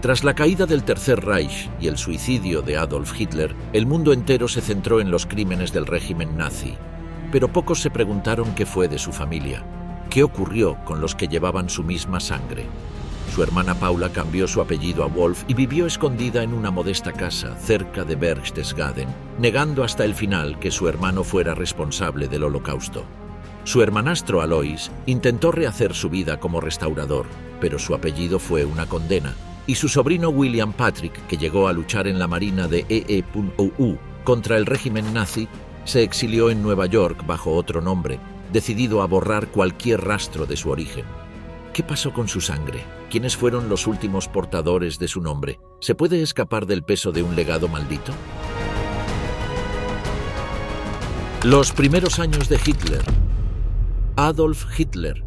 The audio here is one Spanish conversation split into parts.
Tras la caída del Tercer Reich y el suicidio de Adolf Hitler, el mundo entero se centró en los crímenes del régimen nazi. Pero pocos se preguntaron qué fue de su familia, qué ocurrió con los que llevaban su misma sangre. Su hermana Paula cambió su apellido a Wolf y vivió escondida en una modesta casa cerca de Berchtesgaden, negando hasta el final que su hermano fuera responsable del Holocausto. Su hermanastro Alois intentó rehacer su vida como restaurador, pero su apellido fue una condena. Y su sobrino William Patrick, que llegó a luchar en la marina de EE.OU contra el régimen nazi, se exilió en Nueva York bajo otro nombre, decidido a borrar cualquier rastro de su origen. ¿Qué pasó con su sangre? ¿Quiénes fueron los últimos portadores de su nombre? ¿Se puede escapar del peso de un legado maldito? Los primeros años de Hitler. Adolf Hitler.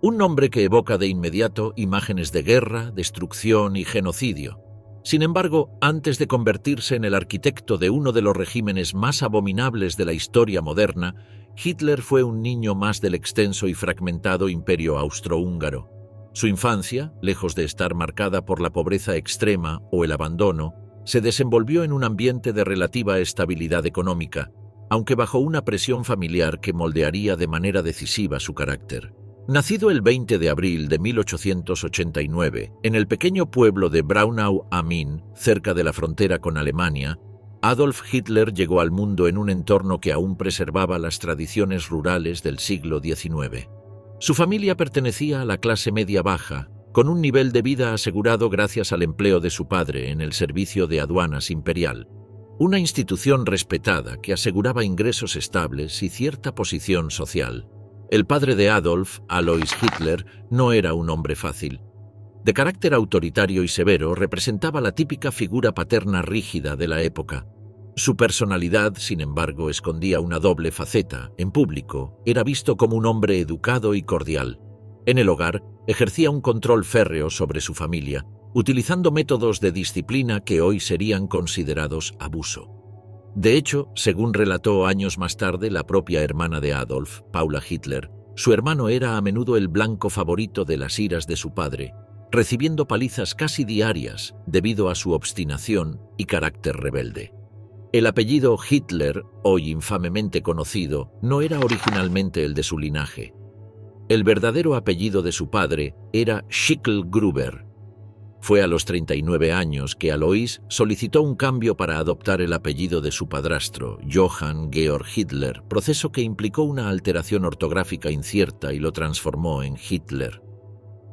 Un nombre que evoca de inmediato imágenes de guerra, destrucción y genocidio. Sin embargo, antes de convertirse en el arquitecto de uno de los regímenes más abominables de la historia moderna, Hitler fue un niño más del extenso y fragmentado imperio austrohúngaro. Su infancia, lejos de estar marcada por la pobreza extrema o el abandono, se desenvolvió en un ambiente de relativa estabilidad económica, aunque bajo una presión familiar que moldearía de manera decisiva su carácter. Nacido el 20 de abril de 1889 en el pequeño pueblo de Braunau am Inn, cerca de la frontera con Alemania, Adolf Hitler llegó al mundo en un entorno que aún preservaba las tradiciones rurales del siglo XIX. Su familia pertenecía a la clase media-baja, con un nivel de vida asegurado gracias al empleo de su padre en el Servicio de Aduanas Imperial, una institución respetada que aseguraba ingresos estables y cierta posición social. El padre de Adolf, Alois Hitler, no era un hombre fácil. De carácter autoritario y severo, representaba la típica figura paterna rígida de la época. Su personalidad, sin embargo, escondía una doble faceta. En público, era visto como un hombre educado y cordial. En el hogar, ejercía un control férreo sobre su familia, utilizando métodos de disciplina que hoy serían considerados abuso. De hecho, según relató años más tarde la propia hermana de Adolf, Paula Hitler, su hermano era a menudo el blanco favorito de las iras de su padre, recibiendo palizas casi diarias debido a su obstinación y carácter rebelde. El apellido Hitler, hoy infamemente conocido, no era originalmente el de su linaje. El verdadero apellido de su padre era Schicklgruber. Fue a los 39 años que Alois solicitó un cambio para adoptar el apellido de su padrastro, Johann Georg Hitler, proceso que implicó una alteración ortográfica incierta y lo transformó en Hitler.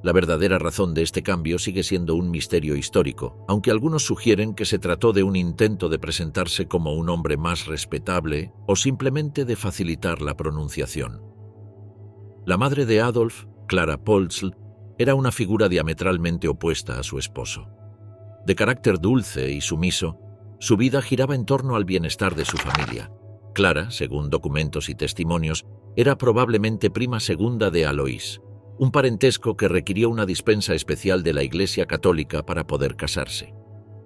La verdadera razón de este cambio sigue siendo un misterio histórico, aunque algunos sugieren que se trató de un intento de presentarse como un hombre más respetable o simplemente de facilitar la pronunciación. La madre de Adolf, Clara Polzl, era una figura diametralmente opuesta a su esposo. De carácter dulce y sumiso, su vida giraba en torno al bienestar de su familia. Clara, según documentos y testimonios, era probablemente prima segunda de Alois, un parentesco que requirió una dispensa especial de la Iglesia Católica para poder casarse.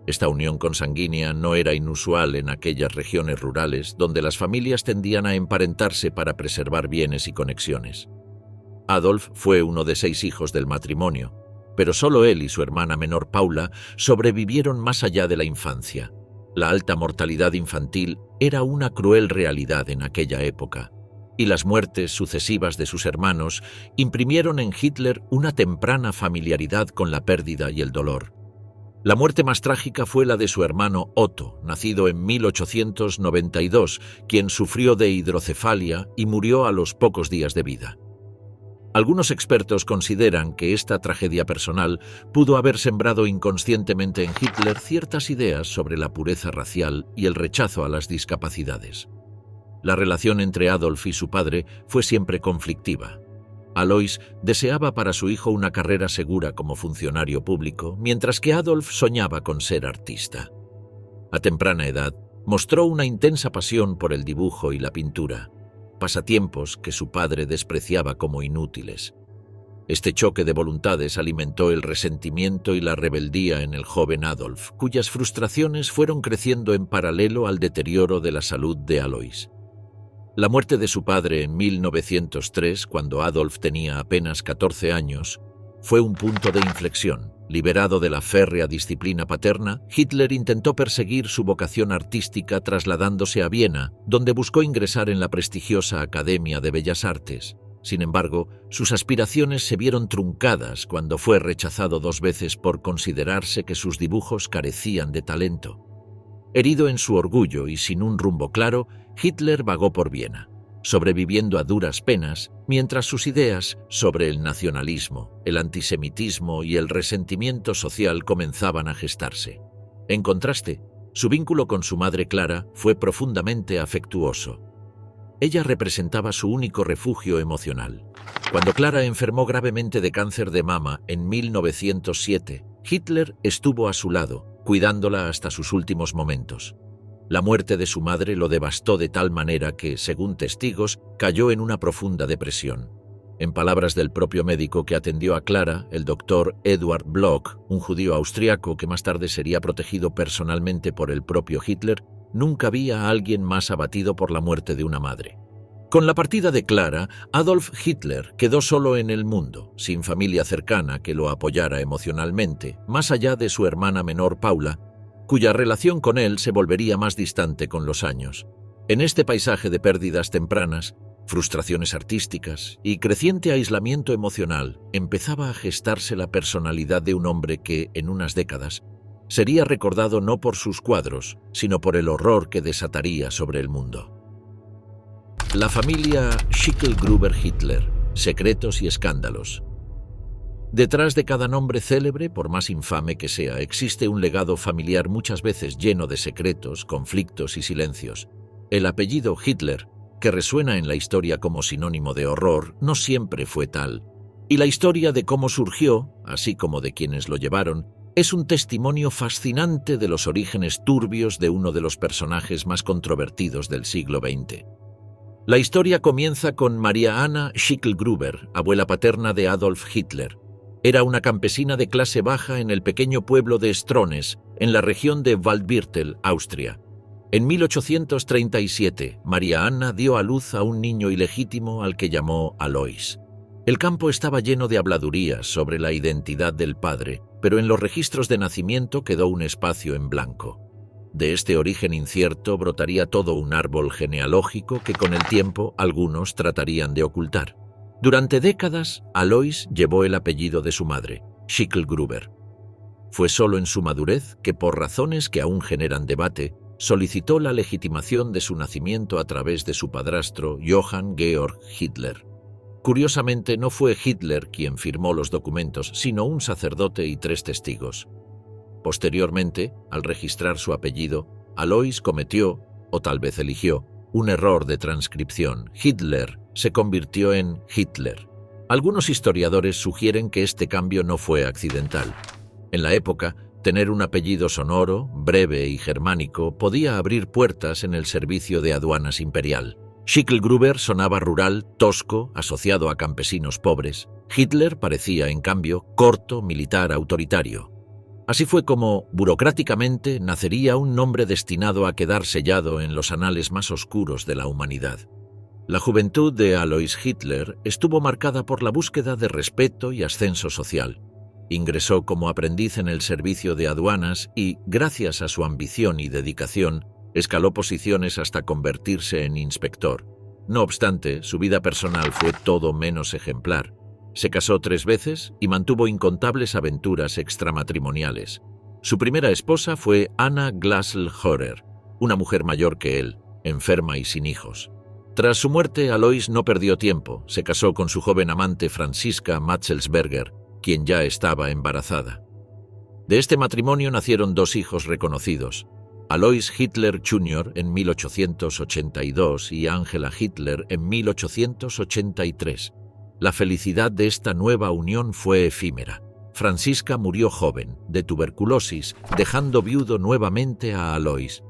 Esta unión consanguínea no era inusual en aquellas regiones rurales donde las familias tendían a emparentarse para preservar bienes y conexiones. Adolf fue uno de 6 hijos del matrimonio, pero solo él y su hermana menor Paula sobrevivieron más allá de la infancia. La alta mortalidad infantil era una cruel realidad en aquella época, y las muertes sucesivas de sus hermanos imprimieron en Hitler una temprana familiaridad con la pérdida y el dolor. La muerte más trágica fue la de su hermano Otto, nacido en 1892, quien sufrió de hidrocefalia y murió a los pocos días de vida. Algunos expertos consideran que esta tragedia personal pudo haber sembrado inconscientemente en Hitler ciertas ideas sobre la pureza racial y el rechazo a las discapacidades. La relación entre Adolf y su padre fue siempre conflictiva. Alois deseaba para su hijo una carrera segura como funcionario público, mientras que Adolf soñaba con ser artista. A temprana edad, mostró una intensa pasión por el dibujo y la pintura, pasatiempos que su padre despreciaba como inútiles. Este choque de voluntades alimentó el resentimiento y la rebeldía en el joven Adolf, cuyas frustraciones fueron creciendo en paralelo al deterioro de la salud de Alois. La muerte de su padre en 1903, cuando Adolf tenía apenas 14 años, fue un punto de inflexión, Liberado de la férrea disciplina paterna, Hitler intentó perseguir su vocación artística trasladándose a Viena, donde buscó ingresar en la prestigiosa Academia de Bellas Artes. Sin embargo, sus aspiraciones se vieron truncadas cuando fue rechazado 2 veces por considerarse que sus dibujos carecían de talento. Herido en su orgullo y sin un rumbo claro, Hitler vagó por Viena, sobreviviendo a duras penas, mientras sus ideas sobre el nacionalismo, el antisemitismo y el resentimiento social comenzaban a gestarse. En contraste, su vínculo con su madre Clara fue profundamente afectuoso. Ella representaba su único refugio emocional. Cuando Clara enfermó gravemente de cáncer de mama en 1907, Hitler estuvo a su lado, cuidándola hasta sus últimos momentos. La muerte de su madre lo devastó de tal manera que, según testigos, cayó en una profunda depresión. En palabras del propio médico que atendió a Clara, el doctor Eduard Bloch, un judío austriaco que más tarde sería protegido personalmente por el propio Hitler, nunca había a alguien más abatido por la muerte de una madre. Con la partida de Clara, Adolf Hitler quedó solo en el mundo, sin familia cercana que lo apoyara emocionalmente, más allá de su hermana menor Paula, cuya relación con él se volvería más distante con los años. En este paisaje de pérdidas tempranas, frustraciones artísticas y creciente aislamiento emocional, empezaba a gestarse la personalidad de un hombre que, en unas décadas, sería recordado no por sus cuadros, sino por el horror que desataría sobre el mundo. La familia Schicklgruber-Hitler, secretos y escándalos. Detrás de cada nombre célebre, por más infame que sea, existe un legado familiar muchas veces lleno de secretos, conflictos y silencios. El apellido Hitler, que resuena en la historia como sinónimo de horror, no siempre fue tal. Y la historia de cómo surgió, así como de quienes lo llevaron, es un testimonio fascinante de los orígenes turbios de uno de los personajes más controvertidos del siglo XX. La historia comienza con Maria Anna Schicklgruber, abuela paterna de Adolf Hitler. Era una campesina de clase baja en el pequeño pueblo de Strones, en la región de Waldviertel, Austria. En 1837, Maria Anna dio a luz a un niño ilegítimo al que llamó Alois. El campo estaba lleno de habladurías sobre la identidad del padre, pero en los registros de nacimiento quedó un espacio en blanco. De este origen incierto brotaría todo un árbol genealógico que con el tiempo algunos tratarían de ocultar. Durante décadas, Alois llevó el apellido de su madre, Schicklgruber. Fue solo en su madurez que, por razones que aún generan debate, solicitó la legitimación de su nacimiento a través de su padrastro Johann Georg Hitler. Curiosamente, no fue Hitler quien firmó los documentos, sino un sacerdote y 3 testigos. Posteriormente, al registrar su apellido, Alois cometió, o tal vez eligió, un error de transcripción. Hitler se convirtió en Hitler. Algunos historiadores sugieren que este cambio no fue accidental. En la época, tener un apellido sonoro, breve y germánico podía abrir puertas en el servicio de aduanas imperial. Schicklgruber sonaba rural, tosco, asociado a campesinos pobres. Hitler parecía, en cambio, corto, militar, autoritario. Así fue como, burocráticamente, nacería un nombre destinado a quedar sellado en los anales más oscuros de la humanidad. La juventud de Alois Hitler estuvo marcada por la búsqueda de respeto y ascenso social. Ingresó como aprendiz en el servicio de aduanas y, gracias a su ambición y dedicación, escaló posiciones hasta convertirse en inspector. No obstante, su vida personal fue todo menos ejemplar. Se casó 3 veces y mantuvo incontables aventuras extramatrimoniales. Su primera esposa fue Anna Glasl-Hörer, una mujer mayor que él, enferma y sin hijos. Tras su muerte, Alois no perdió tiempo. Se casó con su joven amante Franziska Matzelsberger, quien ya estaba embarazada. De este matrimonio nacieron 2 hijos reconocidos, Alois Hitler Jr. en 1882 y Angela Hitler en 1883. La felicidad de esta nueva unión fue efímera. Franziska murió joven, de tuberculosis, dejando viudo nuevamente a Alois.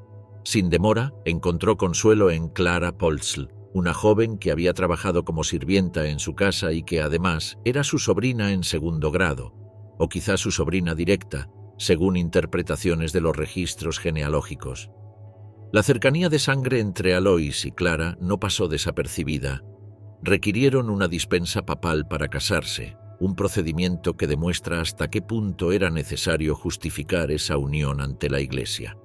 Sin demora, encontró consuelo en Clara Polzl, una joven que había trabajado como sirvienta en su casa y que además era su sobrina en 2º grado, o quizás su sobrina directa, según interpretaciones de los registros genealógicos. La cercanía de sangre entre Alois y Clara no pasó desapercibida. Requirieron una dispensa papal para casarse. un procedimiento que demuestra hasta qué punto era necesario justificar esa unión ante la Iglesia.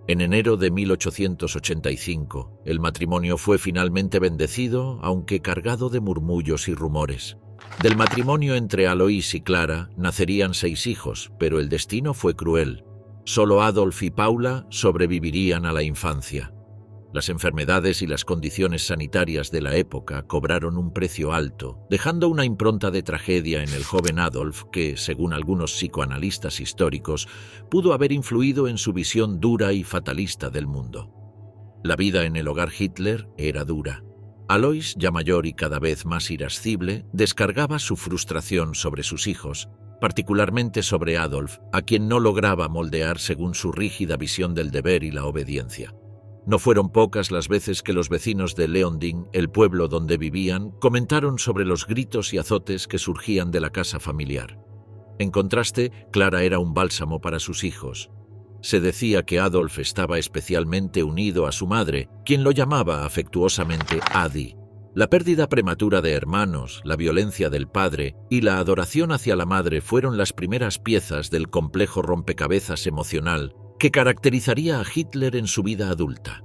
En enero de 1885, el matrimonio fue finalmente bendecido, aunque cargado de murmullos y rumores. Del matrimonio entre Alois y Clara nacerían 6 hijos, pero el destino fue cruel. Solo Adolf y Paula sobrevivirían a la infancia. Las enfermedades y las condiciones sanitarias de la época cobraron un precio alto, dejando una impronta de tragedia en el joven Adolf que, según algunos psicoanalistas históricos, pudo haber influido en su visión dura y fatalista del mundo. La vida en el hogar Hitler era dura. Alois, ya mayor y cada vez más irascible, descargaba su frustración sobre sus hijos, particularmente sobre Adolf, a quien no lograba moldear según su rígida visión del deber y la obediencia. No fueron pocas las veces que los vecinos de Leonding, el pueblo donde vivían, comentaron sobre los gritos y azotes que surgían de la casa familiar. En contraste, Clara era un bálsamo para sus hijos. Se decía que Adolf estaba especialmente unido a su madre, quien lo llamaba afectuosamente Adi. La pérdida prematura de hermanos, la violencia del padre y la adoración hacia la madre fueron las primeras piezas del complejo rompecabezas emocional que caracterizaría a Hitler en su vida adulta.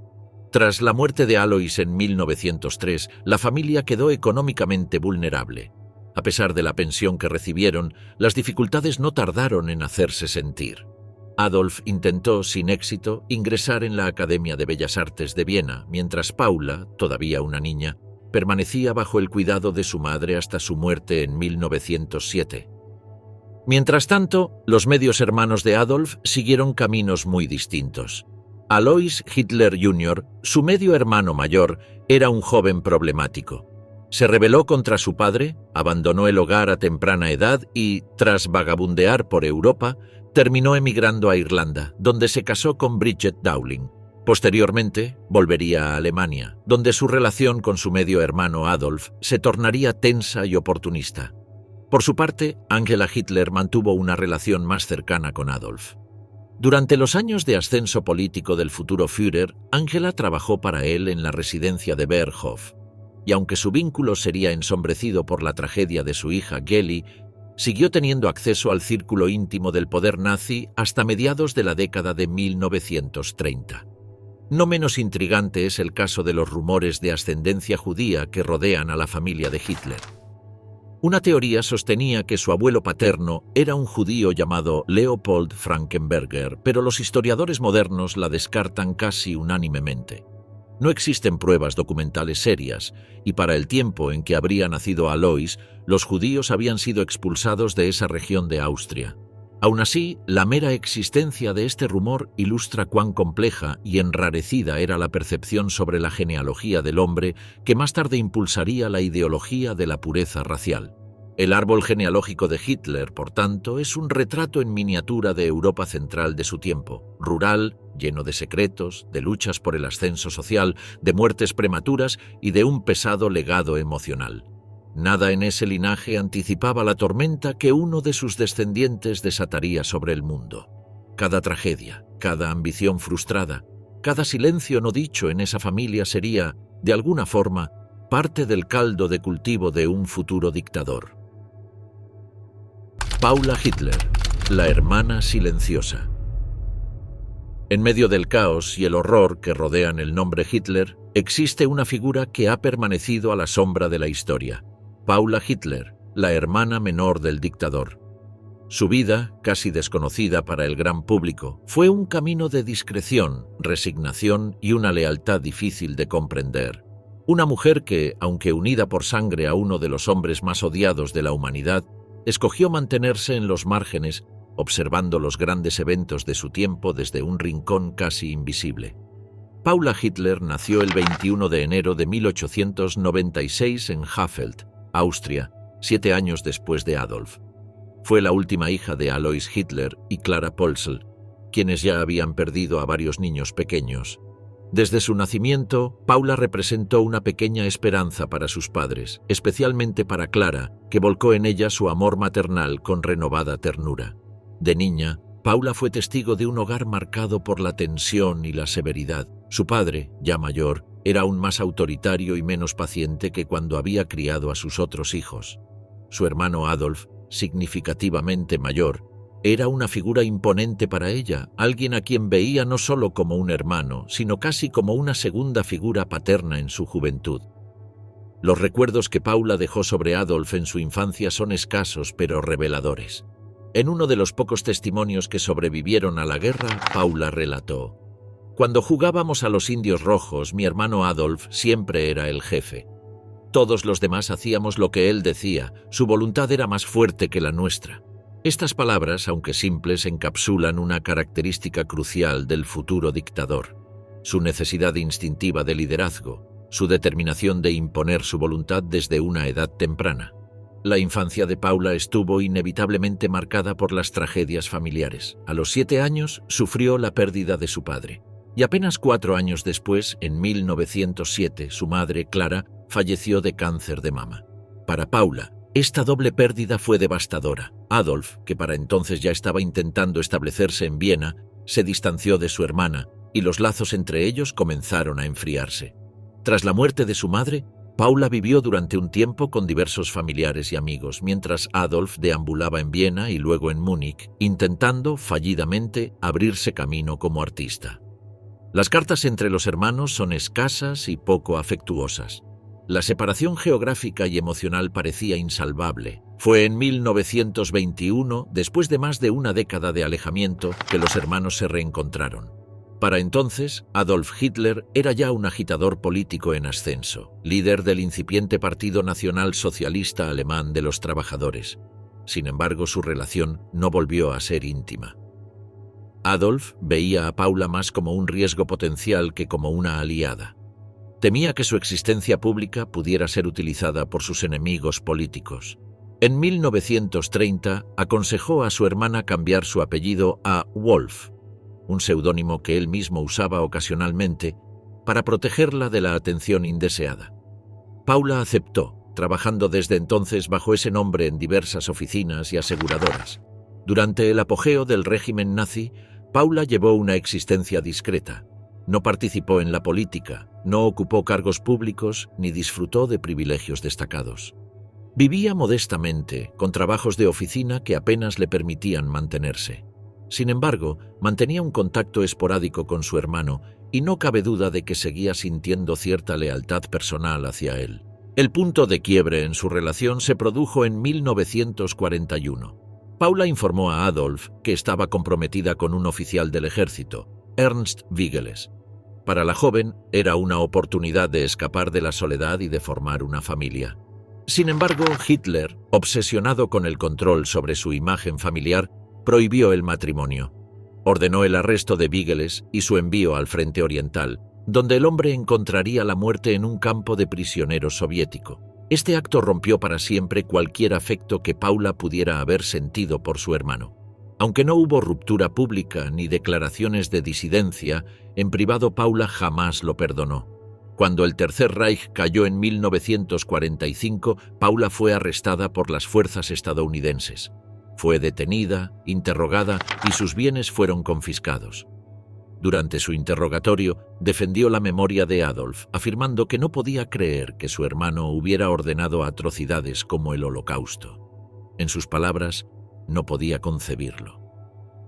Tras la muerte de Alois en 1903, la familia quedó económicamente vulnerable. A pesar de la pensión que recibieron, las dificultades no tardaron en hacerse sentir. Adolf intentó, sin éxito, ingresar en la Academia de Bellas Artes de Viena, mientras Paula, todavía una niña, permanecía bajo el cuidado de su madre hasta su muerte en 1907. Mientras tanto, los medios hermanos de Adolf siguieron caminos muy distintos. Alois Hitler Jr., su medio hermano mayor, era un joven problemático. Se rebeló contra su padre, abandonó el hogar a temprana edad y, tras vagabundear por Europa, terminó emigrando a Irlanda, donde se casó con Bridget Dowling. Posteriormente, volvería a Alemania, donde su relación con su medio hermano Adolf se tornaría tensa y oportunista. Por su parte, Angela Hitler mantuvo una relación más cercana con Adolf. Durante los años de ascenso político del futuro Führer, Angela trabajó para él en la residencia de Berghof, y aunque su vínculo sería ensombrecido por la tragedia de su hija Geli, siguió teniendo acceso al círculo íntimo del poder nazi hasta mediados de la década de 1930. No menos intrigante es el caso de los rumores de ascendencia judía que rodean a la familia de Hitler. Una teoría sostenía que su abuelo paterno era un judío llamado Leopold Frankenberger, pero los historiadores modernos la descartan casi unánimemente. No existen pruebas documentales serias, y para el tiempo en que habría nacido Alois, los judíos habían sido expulsados de esa región de Austria. Aún así, la mera existencia de este rumor ilustra cuán compleja y enrarecida era la percepción sobre la genealogía del hombre que más tarde impulsaría la ideología de la pureza racial. El árbol genealógico de Hitler, por tanto, es un retrato en miniatura de Europa central de su tiempo, rural, lleno de secretos, de luchas por el ascenso social, de muertes prematuras y de un pesado legado emocional. Nada en ese linaje anticipaba la tormenta que uno de sus descendientes desataría sobre el mundo. Cada tragedia, cada ambición frustrada, cada silencio no dicho en esa familia sería, de alguna forma, parte del caldo de cultivo de un futuro dictador. Paula Hitler, la hermana silenciosa. En medio del caos y el horror que rodean el nombre Hitler, existe una figura que ha permanecido a la sombra de la historia. Paula Hitler, la hermana menor del dictador. Su vida, casi desconocida para el gran público, fue un camino de discreción, resignación y una lealtad difícil de comprender. Una mujer que, aunque unida por sangre a uno de los hombres más odiados de la humanidad, escogió mantenerse en los márgenes, observando los grandes eventos de su tiempo desde un rincón casi invisible. Paula Hitler nació el 21 de enero de 1896 en Haffeld, Austria, 7 años después de Adolf. Fue la última hija de Alois Hitler y Clara Pölzl, quienes ya habían perdido a varios niños pequeños. Desde su nacimiento, Paula representó una pequeña esperanza para sus padres, especialmente para Clara, que volcó en ella su amor maternal con renovada ternura. De niña, Paula fue testigo de un hogar marcado por la tensión y la severidad. Su padre, ya mayor, era aún más autoritario y menos paciente que cuando había criado a sus otros hijos. Su hermano Adolf, significativamente mayor, era una figura imponente para ella, alguien a quien veía no solo como un hermano, sino casi como una segunda figura paterna en su juventud. Los recuerdos que Paula dejó sobre Adolf en su infancia son escasos pero reveladores. En uno de los pocos testimonios que sobrevivieron a la guerra, Paula relató: «Cuando jugábamos a los indios rojos, mi hermano Adolf siempre era el jefe. Todos los demás hacíamos lo que él decía, su voluntad era más fuerte que la nuestra». Estas palabras, aunque simples, encapsulan una característica crucial del futuro dictador: su necesidad instintiva de liderazgo, su determinación de imponer su voluntad desde una edad temprana. La infancia de Paula estuvo inevitablemente marcada por las tragedias familiares. A los 7 años sufrió la pérdida de su padre, y apenas 4 años después, en 1907, su madre, Clara, falleció de cáncer de mama. Para Paula, esta doble pérdida fue devastadora. Adolf, que para entonces ya estaba intentando establecerse en Viena, se distanció de su hermana y los lazos entre ellos comenzaron a enfriarse. Tras la muerte de su madre, Paula vivió durante un tiempo con diversos familiares y amigos, mientras Adolf deambulaba en Viena y luego en Múnich, intentando, fallidamente, abrirse camino como artista. Las cartas entre los hermanos son escasas y poco afectuosas. La separación geográfica y emocional parecía insalvable. Fue en 1921, después de más de una década de alejamiento, que los hermanos se reencontraron. Para entonces, Adolf Hitler era ya un agitador político en ascenso, líder del incipiente Partido Nacional Socialista Alemán de los Trabajadores. Sin embargo, su relación no volvió a ser íntima. Adolf veía a Paula más como un riesgo potencial que como una aliada. Temía que su existencia pública pudiera ser utilizada por sus enemigos políticos. En 1930 aconsejó a su hermana cambiar su apellido a Wolf, un seudónimo que él mismo usaba ocasionalmente, para protegerla de la atención indeseada. Paula aceptó, trabajando desde entonces bajo ese nombre en diversas oficinas y aseguradoras. Durante el apogeo del régimen nazi, Paula llevó una existencia discreta. No participó en la política, no ocupó cargos públicos ni disfrutó de privilegios destacados. Vivía modestamente, con trabajos de oficina que apenas le permitían mantenerse. Sin embargo, mantenía un contacto esporádico con su hermano y no cabe duda de que seguía sintiendo cierta lealtad personal hacia él. El punto de quiebre en su relación se produjo en 1941. Paula informó a Adolf que estaba comprometida con un oficial del ejército, Ernst Vigeles. Para la joven era una oportunidad de escapar de la soledad y de formar una familia. Sin embargo, Hitler, obsesionado con el control sobre su imagen familiar, prohibió el matrimonio. Ordenó el arresto de Vigeles y su envío al frente oriental, donde el hombre encontraría la muerte en un campo de prisioneros soviético. Este acto rompió para siempre cualquier afecto que Paula pudiera haber sentido por su hermano. Aunque no hubo ruptura pública ni declaraciones de disidencia, en privado Paula jamás lo perdonó. Cuando el Tercer Reich cayó en 1945, Paula fue arrestada por las fuerzas estadounidenses. Fue detenida, interrogada y sus bienes fueron confiscados. Durante su interrogatorio, defendió la memoria de Adolf, afirmando que no podía creer que su hermano hubiera ordenado atrocidades como el Holocausto. En sus palabras, no podía concebirlo.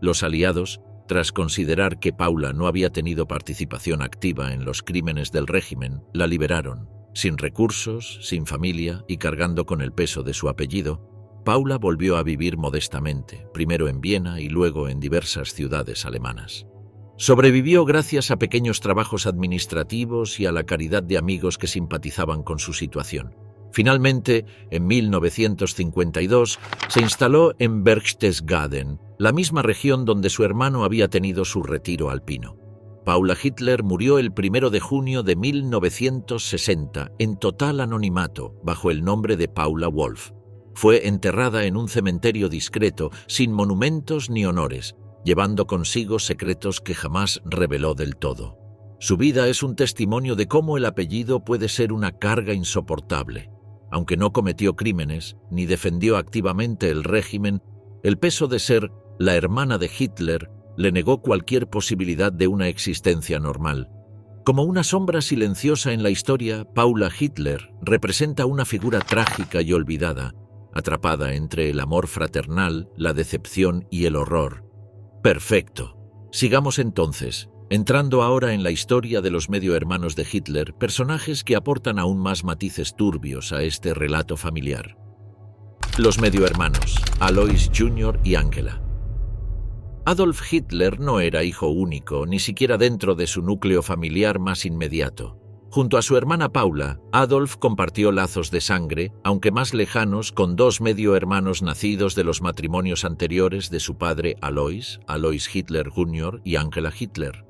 Los aliados, tras considerar que Paula no había tenido participación activa en los crímenes del régimen, la liberaron. Sin recursos, sin familia y cargando con el peso de su apellido, Paula volvió a vivir modestamente, primero en Viena y luego en diversas ciudades alemanas. Sobrevivió gracias a pequeños trabajos administrativos y a la caridad de amigos que simpatizaban con su situación. Finalmente, en 1952, se instaló en Berchtesgaden, la misma región donde su hermano había tenido su retiro alpino. Paula Hitler murió el 1 de junio de 1960 en total anonimato bajo el nombre de Paula Wolf. Fue enterrada en un cementerio discreto, sin monumentos ni honores, llevando consigo secretos que jamás reveló del todo. Su vida es un testimonio de cómo el apellido puede ser una carga insoportable. Aunque no cometió crímenes ni defendió activamente el régimen, el peso de ser la hermana de Hitler le negó cualquier posibilidad de una existencia normal. Como una sombra silenciosa en la historia, Paula Hitler representa una figura trágica y olvidada, atrapada entre el amor fraternal, la decepción y el horror. Perfecto. Sigamos entonces, entrando ahora en la historia de los medio hermanos de Hitler, personajes que aportan aún más matices turbios a este relato familiar. Los medio hermanos, Alois Jr. y Angela. Adolf Hitler no era hijo único, ni siquiera dentro de su núcleo familiar más inmediato. Junto a su hermana Paula, Adolf compartió lazos de sangre, aunque más lejanos, con dos medio hermanos nacidos de los matrimonios anteriores de su padre Alois Hitler Jr. y Angela Hitler.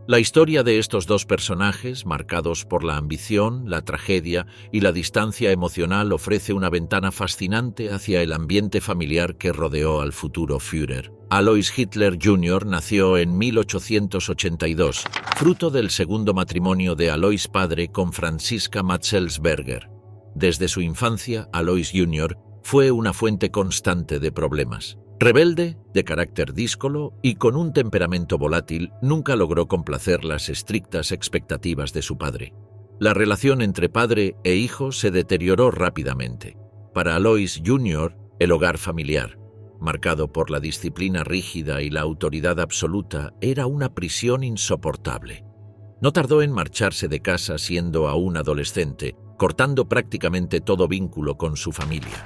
La historia de estos dos personajes, marcados por la ambición, la tragedia y la distancia emocional, ofrece una ventana fascinante hacia el ambiente familiar que rodeó al futuro Führer. Alois Hitler Jr. nació en 1882, fruto del segundo matrimonio de Alois padre con Franziska Matzelsberger. Desde su infancia, Alois Jr. fue una fuente constante de problemas. Rebelde, de carácter díscolo y con un temperamento volátil, nunca logró complacer las estrictas expectativas de su padre. La relación entre padre e hijo se deterioró rápidamente. Para Alois Jr., el hogar familiar, marcado por la disciplina rígida y la autoridad absoluta, era una prisión insoportable. No tardó en marcharse de casa siendo aún adolescente, cortando prácticamente todo vínculo con su familia.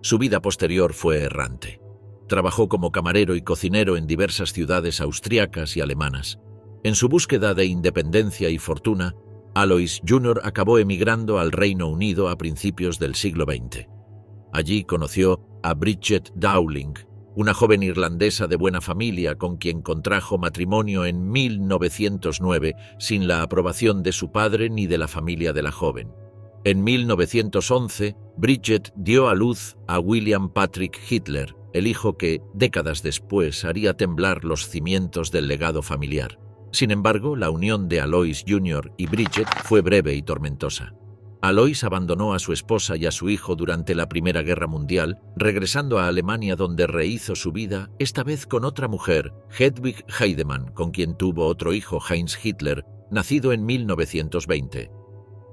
Su vida posterior fue errante. Trabajó como camarero y cocinero en diversas ciudades austriacas y alemanas. En su búsqueda de independencia y fortuna, Alois Jr. acabó emigrando al Reino Unido a principios del siglo XX. Allí conoció a Bridget Dowling, una joven irlandesa de buena familia con quien contrajo matrimonio en 1909 sin la aprobación de su padre ni de la familia de la joven. En 1911, Bridget dio a luz a William Patrick Hitler, el hijo que, décadas después, haría temblar los cimientos del legado familiar. Sin embargo, la unión de Alois Jr. y Bridget fue breve y tormentosa. Alois abandonó a su esposa y a su hijo durante la Primera Guerra Mundial, regresando a Alemania donde rehizo su vida, esta vez con otra mujer, Hedwig Heidemann, con quien tuvo otro hijo, Heinz Hitler, nacido en 1920.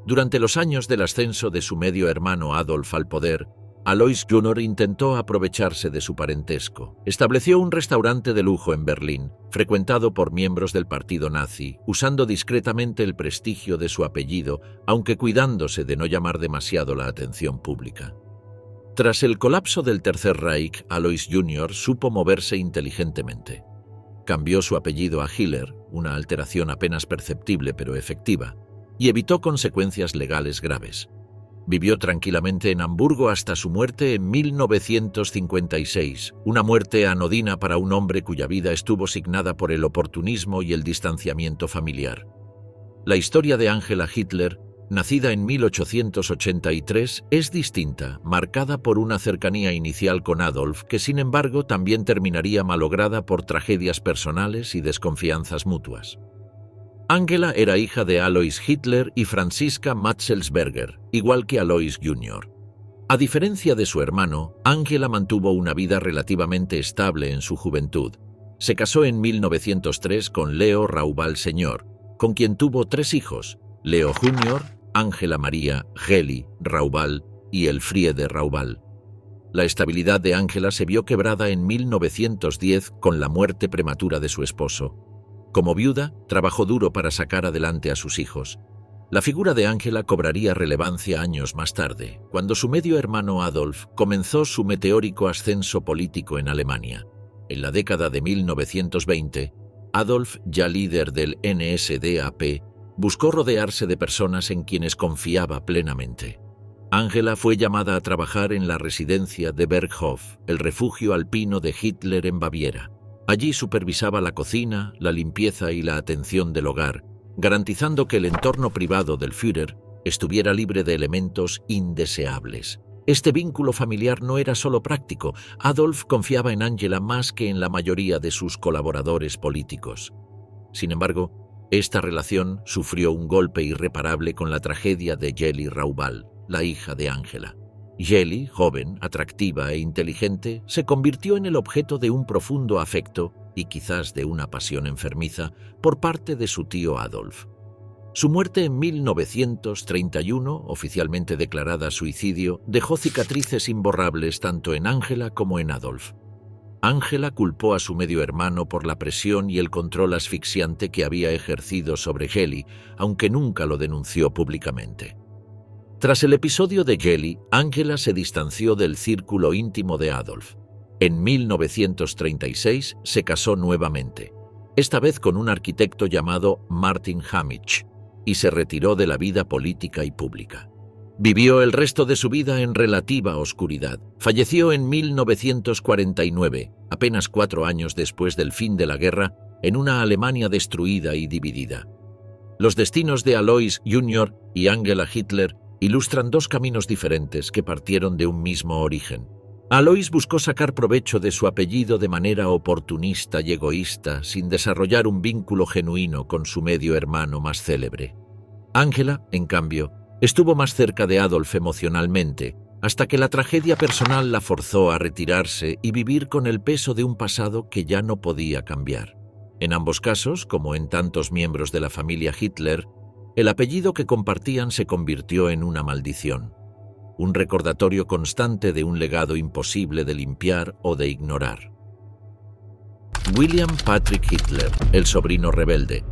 Durante los años del ascenso de su medio hermano Adolf al poder, Alois Jr. intentó aprovecharse de su parentesco. Estableció un restaurante de lujo en Berlín, frecuentado por miembros del partido nazi, usando discretamente el prestigio de su apellido, aunque cuidándose de no llamar demasiado la atención pública. Tras el colapso del Tercer Reich, Alois Jr. supo moverse inteligentemente. Cambió su apellido a Hiller, una alteración apenas perceptible pero efectiva, y evitó consecuencias legales graves. Vivió tranquilamente en Hamburgo hasta su muerte en 1956, una muerte anodina para un hombre cuya vida estuvo signada por el oportunismo y el distanciamiento familiar. La historia de Angela Hitler, nacida en 1883, es distinta, marcada por una cercanía inicial con Adolf, que sin embargo también terminaría malograda por tragedias personales y desconfianzas mutuas. Angela era hija de Alois Hitler y Franziska Matzelsberger, igual que Alois Jr. A diferencia de su hermano, Angela mantuvo una vida relativamente estable en su juventud. Se casó en 1903 con Leo Raubal Sr., con quien tuvo 3 hijos, Leo Jr., Ángela María Geli Raubal y Elfriede Raubal. La estabilidad de Angela se vio quebrada en 1910 con la muerte prematura de su esposo. Como viuda, trabajó duro para sacar adelante a sus hijos. La figura de Angela cobraría relevancia años más tarde, cuando su medio hermano Adolf comenzó su meteórico ascenso político en Alemania. En la década de 1920, Adolf, ya líder del NSDAP, buscó rodearse de personas en quienes confiaba plenamente. Angela fue llamada a trabajar en la residencia de Berghof, el refugio alpino de Hitler en Baviera. Allí supervisaba la cocina, la limpieza y la atención del hogar, garantizando que el entorno privado del Führer estuviera libre de elementos indeseables. Este vínculo familiar no era solo práctico. Adolf confiaba en Angela más que en la mayoría de sus colaboradores políticos. Sin embargo, esta relación sufrió un golpe irreparable con la tragedia de Geli Raubal, la hija de Angela. Geli, joven, atractiva e inteligente, se convirtió en el objeto de un profundo afecto y quizás de una pasión enfermiza por parte de su tío Adolf. Su muerte en 1931, oficialmente declarada suicidio, dejó cicatrices imborrables tanto en Angela como en Adolf. Angela culpó a su medio hermano por la presión y el control asfixiante que había ejercido sobre Gelli, aunque nunca lo denunció públicamente. Tras el episodio de Gelli, Angela se distanció del círculo íntimo de Adolf. En 1936 se casó nuevamente, esta vez con un arquitecto llamado Martin Hamich, y se retiró de la vida política y pública. Vivió el resto de su vida en relativa oscuridad. Falleció en 1949, apenas 4 años después del fin de la guerra, en una Alemania destruida y dividida. Los destinos de Alois Jr. y Angela Hitler ilustran 2 caminos diferentes que partieron de un mismo origen. Alois buscó sacar provecho de su apellido de manera oportunista y egoísta, sin desarrollar un vínculo genuino con su medio hermano más célebre. Angela, en cambio, estuvo más cerca de Adolf emocionalmente, hasta que la tragedia personal la forzó a retirarse y vivir con el peso de un pasado que ya no podía cambiar. En ambos casos, como en tantos miembros de la familia Hitler, el apellido que compartían se convirtió en una maldición. Un recordatorio constante de un legado imposible de limpiar o de ignorar. William Patrick Hitler, el sobrino rebelde.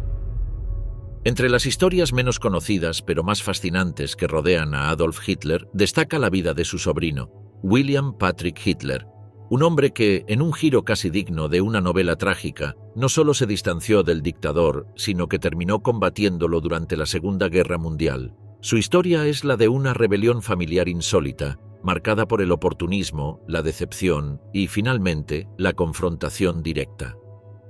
Entre las historias menos conocidas pero más fascinantes que rodean a Adolf Hitler, destaca la vida de su sobrino, William Patrick Hitler, un hombre que, en un giro casi digno de una novela trágica, no solo se distanció del dictador, sino que terminó combatiéndolo durante la Segunda Guerra Mundial. Su historia es la de una rebelión familiar insólita, marcada por el oportunismo, la decepción y, finalmente, la confrontación directa.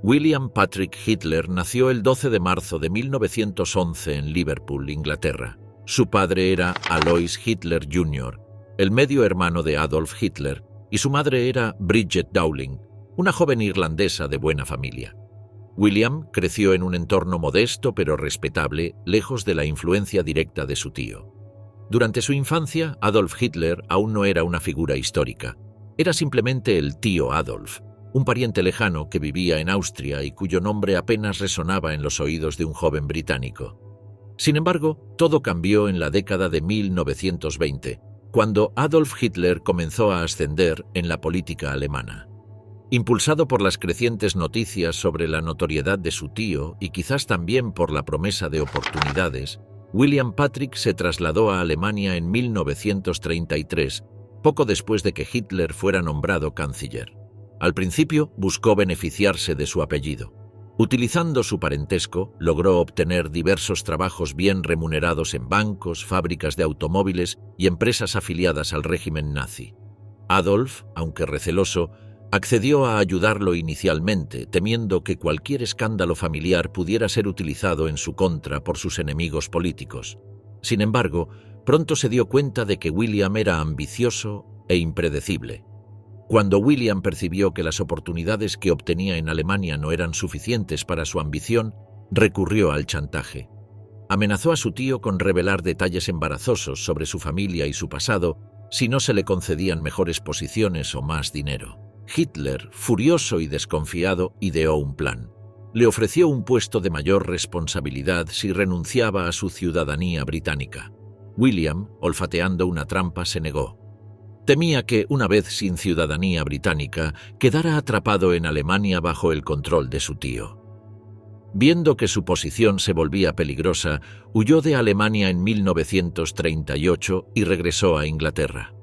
William Patrick Hitler nació el 12 de marzo de 1911 en Liverpool, Inglaterra. Su padre era Alois Hitler Jr., el medio hermano de Adolf Hitler, y su madre era Bridget Dowling, una joven irlandesa de buena familia. William creció en un entorno modesto pero respetable, lejos de la influencia directa de su tío. Durante su infancia, Adolf Hitler aún no era una figura histórica. Era simplemente el tío Adolf, un pariente lejano que vivía en Austria y cuyo nombre apenas resonaba en los oídos de un joven británico. Sin embargo, todo cambió en la década de 1920, cuando Adolf Hitler comenzó a ascender en la política alemana. Impulsado por las crecientes noticias sobre la notoriedad de su tío y quizás también por la promesa de oportunidades, William Patrick se trasladó a Alemania en 1933, poco después de que Hitler fuera nombrado canciller. Al principio buscó beneficiarse de su apellido. Utilizando su parentesco, logró obtener diversos trabajos bien remunerados en bancos, fábricas de automóviles y empresas afiliadas al régimen nazi. Adolf, aunque receloso, accedió a ayudarlo inicialmente, temiendo que cualquier escándalo familiar pudiera ser utilizado en su contra por sus enemigos políticos. Sin embargo, pronto se dio cuenta de que William era ambicioso e impredecible. Cuando William percibió que las oportunidades que obtenía en Alemania no eran suficientes para su ambición, recurrió al chantaje. Amenazó a su tío con revelar detalles embarazosos sobre su familia y su pasado si no se le concedían mejores posiciones o más dinero. Hitler, furioso y desconfiado, ideó un plan. Le ofreció un puesto de mayor responsabilidad si renunciaba a su ciudadanía británica. William, olfateando una trampa, se negó. Temía que, una vez sin ciudadanía británica, quedara atrapado en Alemania bajo el control de su tío. Viendo que su posición se volvía peligrosa, huyó de Alemania en 1938 y regresó a Inglaterra.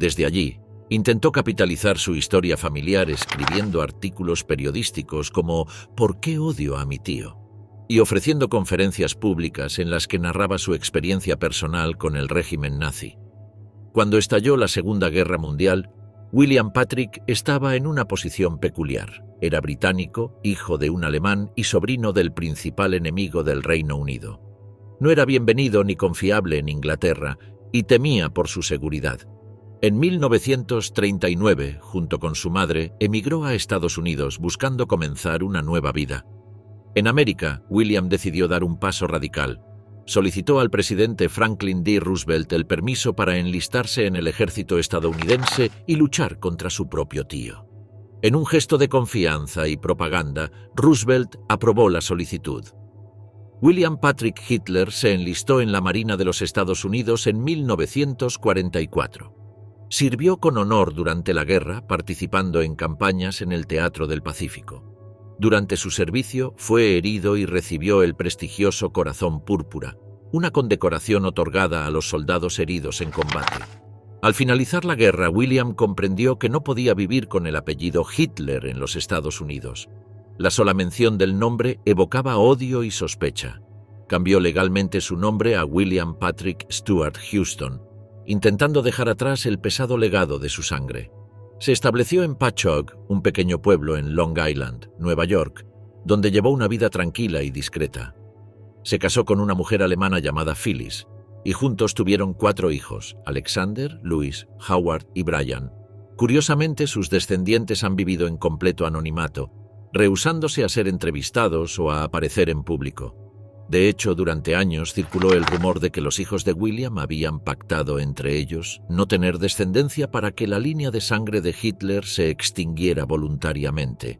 Desde allí, intentó capitalizar su historia familiar escribiendo artículos periodísticos como «¿Por qué odio a mi tío?», y ofreciendo conferencias públicas en las que narraba su experiencia personal con el régimen nazi. Cuando estalló la Segunda Guerra Mundial, William Patrick estaba en una posición peculiar. Era británico, hijo de un alemán y sobrino del principal enemigo del Reino Unido. No era bienvenido ni confiable en Inglaterra y temía por su seguridad. En 1939, junto con su madre, emigró a Estados Unidos buscando comenzar una nueva vida. En América, William decidió dar un paso radical. Solicitó al presidente Franklin D. Roosevelt el permiso para enlistarse en el ejército estadounidense y luchar contra su propio tío. En un gesto de confianza y propaganda, Roosevelt aprobó la solicitud. William Patrick Hitler se enlistó en la Marina de los Estados Unidos en 1944. Sirvió con honor durante la guerra, participando en campañas en el Teatro del Pacífico. Durante su servicio fue herido y recibió el prestigioso Corazón Púrpura, una condecoración otorgada a los soldados heridos en combate. Al finalizar la guerra, William comprendió que no podía vivir con el apellido Hitler en los Estados Unidos. La sola mención del nombre evocaba odio y sospecha. Cambió legalmente su nombre a William Patrick Stuart Houston, intentando dejar atrás el pesado legado de su sangre. Se estableció en Patchogue, un pequeño pueblo en Long Island, Nueva York, donde llevó una vida tranquila y discreta. Se casó con una mujer alemana llamada Phyllis, y juntos tuvieron 4 hijos, Alexander, Louis, Howard y Brian. Curiosamente, sus descendientes han vivido en completo anonimato, rehusándose a ser entrevistados o a aparecer en público. De hecho, durante años circuló el rumor de que los hijos de William habían pactado entre ellos no tener descendencia para que la línea de sangre de Hitler se extinguiera voluntariamente.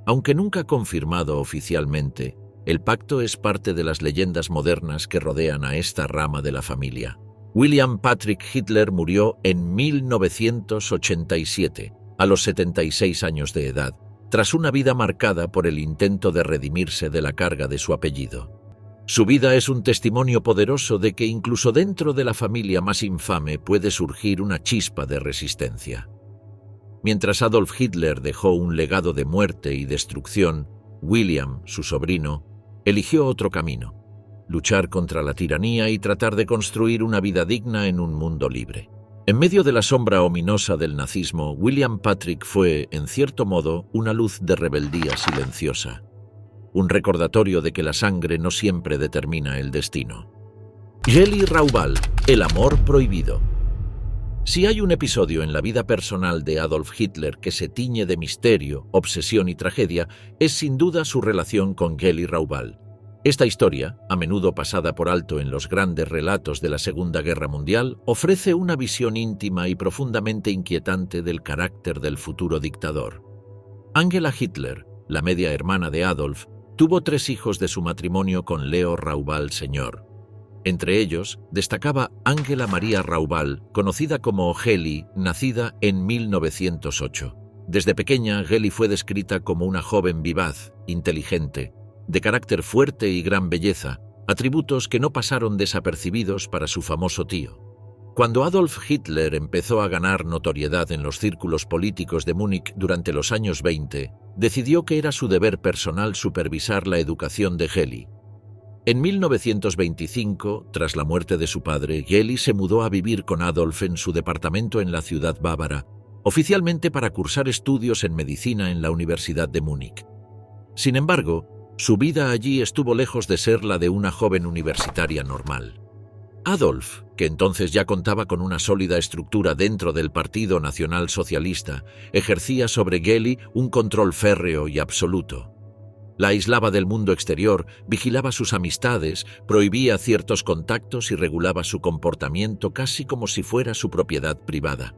Aunque nunca confirmado oficialmente, el pacto es parte de las leyendas modernas que rodean a esta rama de la familia. William Patrick Hitler murió en 1987, a los 76 años de edad, tras una vida marcada por el intento de redimirse de la carga de su apellido. Su vida es un testimonio poderoso de que incluso dentro de la familia más infame puede surgir una chispa de resistencia. Mientras Adolf Hitler dejó un legado de muerte y destrucción, William, su sobrino, eligió otro camino: luchar contra la tiranía y tratar de construir una vida digna en un mundo libre. En medio de la sombra ominosa del nazismo, William Patrick fue, en cierto modo, una luz de rebeldía silenciosa. Un recordatorio de que la sangre no siempre determina el destino. Geli Raubal, el amor prohibido. Si hay un episodio en la vida personal de Adolf Hitler que se tiñe de misterio, obsesión y tragedia, es sin duda su relación con Geli Raubal. Esta historia, a menudo pasada por alto en los grandes relatos de la Segunda Guerra Mundial, ofrece una visión íntima y profundamente inquietante del carácter del futuro dictador. Angela Hitler, la media hermana de Adolf, tuvo 3 hijos de su matrimonio con Leo Raubal Sr. Entre ellos, destacaba Angela María Raubal, conocida como Geli, nacida en 1908. Desde pequeña, Geli fue descrita como una joven vivaz, inteligente, de carácter fuerte y gran belleza, atributos que no pasaron desapercibidos para su famoso tío. Cuando Adolf Hitler empezó a ganar notoriedad en los círculos políticos de Múnich durante los años 20, decidió que era su deber personal supervisar la educación de Geli. En 1925, tras la muerte de su padre, Geli se mudó a vivir con Adolf en su departamento en la ciudad bávara, oficialmente para cursar estudios en medicina en la Universidad de Múnich. Sin embargo, su vida allí estuvo lejos de ser la de una joven universitaria normal. Adolf, que entonces ya contaba con una sólida estructura dentro del Partido Nacional Socialista, ejercía sobre Geli un control férreo y absoluto. La aislaba del mundo exterior, vigilaba sus amistades, prohibía ciertos contactos y regulaba su comportamiento casi como si fuera su propiedad privada.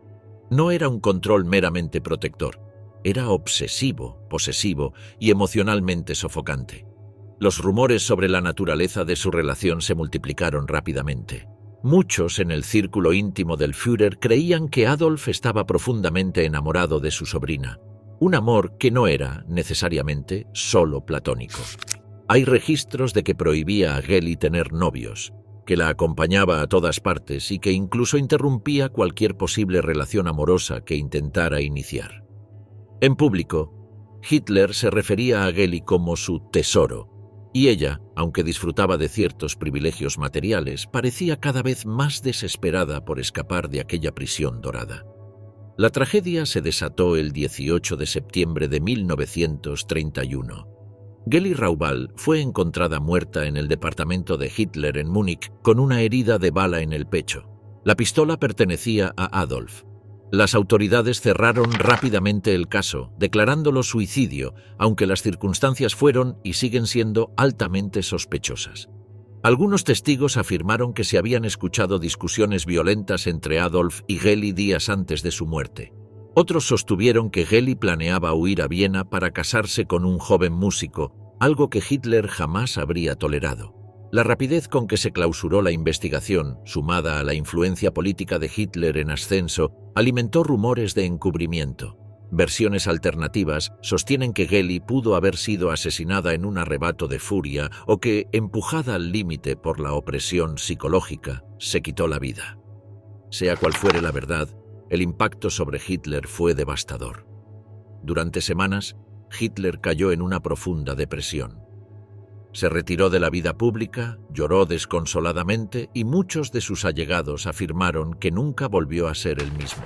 No era un control meramente protector. Era obsesivo, posesivo y emocionalmente sofocante. Los rumores sobre la naturaleza de su relación se multiplicaron rápidamente. Muchos en el círculo íntimo del Führer creían que Adolf estaba profundamente enamorado de su sobrina, un amor que no era, necesariamente, solo platónico. Hay registros de que prohibía a Geli tener novios, que la acompañaba a todas partes y que incluso interrumpía cualquier posible relación amorosa que intentara iniciar. En público, Hitler se refería a Geli como su tesoro, y ella, aunque disfrutaba de ciertos privilegios materiales, parecía cada vez más desesperada por escapar de aquella prisión dorada. La tragedia se desató el 18 de septiembre de 1931. Geli Raubal fue encontrada muerta en el departamento de Hitler en Múnich con una herida de bala en el pecho. La pistola pertenecía a Adolf. Las autoridades cerraron rápidamente el caso, declarándolo suicidio, aunque las circunstancias fueron y siguen siendo altamente sospechosas. Algunos testigos afirmaron que se habían escuchado discusiones violentas entre Adolf y Geli días antes de su muerte. Otros sostuvieron que Geli planeaba huir a Viena para casarse con un joven músico, algo que Hitler jamás habría tolerado. La rapidez con que se clausuró la investigación, sumada a la influencia política de Hitler en ascenso, alimentó rumores de encubrimiento. Versiones alternativas sostienen que Geli pudo haber sido asesinada en un arrebato de furia o que, empujada al límite por la opresión psicológica, se quitó la vida. Sea cual fuere la verdad, el impacto sobre Hitler fue devastador. Durante semanas, Hitler cayó en una profunda depresión. Se retiró de la vida pública, lloró desconsoladamente y muchos de sus allegados afirmaron que nunca volvió a ser el mismo.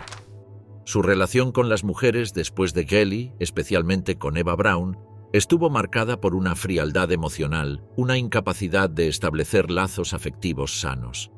Su relación con las mujeres después de Geli, especialmente con Eva Braun, estuvo marcada por una frialdad emocional, una incapacidad de establecer lazos afectivos sanos.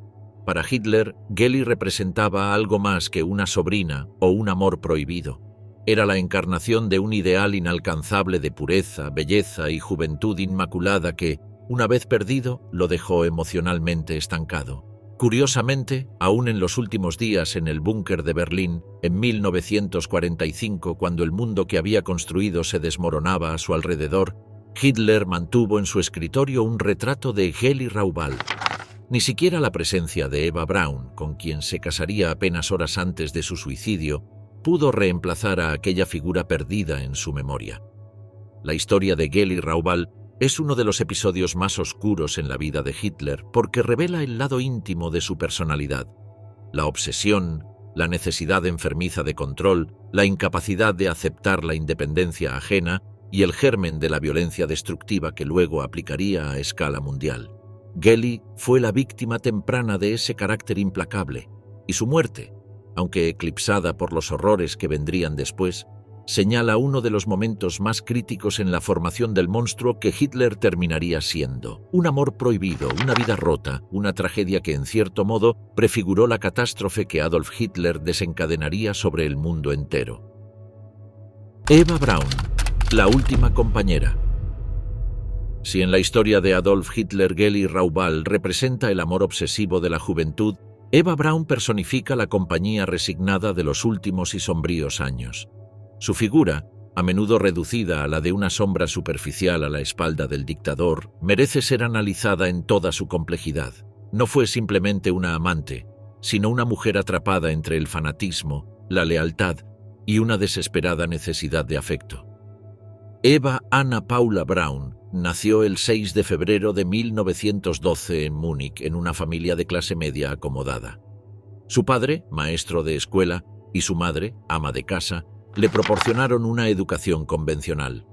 Para Hitler, Geli representaba algo más que una sobrina o un amor prohibido. Era la encarnación de un ideal inalcanzable de pureza, belleza y juventud inmaculada que, una vez perdido, lo dejó emocionalmente estancado. Curiosamente, aún en los últimos días en el búnker de Berlín, en 1945, cuando el mundo que había construido se desmoronaba a su alrededor, Hitler mantuvo en su escritorio un retrato de Geli Raubal. Ni siquiera la presencia de Eva Braun, con quien se casaría apenas horas antes de su suicidio, pudo reemplazar a aquella figura perdida en su memoria. La historia de Geli Raubal es uno de los episodios más oscuros en la vida de Hitler porque revela el lado íntimo de su personalidad. La obsesión, la necesidad enfermiza de control, la incapacidad de aceptar la independencia ajena y el germen de la violencia destructiva que luego aplicaría a escala mundial. Geli fue la víctima temprana de ese carácter implacable, y su muerte, aunque eclipsada por los horrores que vendrían después, señala uno de los momentos más críticos en la formación del monstruo que Hitler terminaría siendo. Un amor prohibido, una vida rota, una tragedia que en cierto modo prefiguró la catástrofe que Adolf Hitler desencadenaría sobre el mundo entero. Eva Braun, la última compañera. Si en la historia de Adolf Hitler Geli Raubal representa el amor obsesivo de la juventud, Eva Braun personifica la compañía resignada de los últimos y sombríos años. Su figura, a menudo reducida a la de una sombra superficial a la espalda del dictador, merece ser analizada en toda su complejidad. No fue simplemente una amante, sino una mujer atrapada entre el fanatismo, la lealtad y una desesperada necesidad de afecto. Eva Anna Paula Braun nació el 6 de febrero de 1912 en Múnich en una familia de clase media acomodada. Su padre, maestro de escuela, y su madre, ama de casa, le proporcionaron una educación convencional.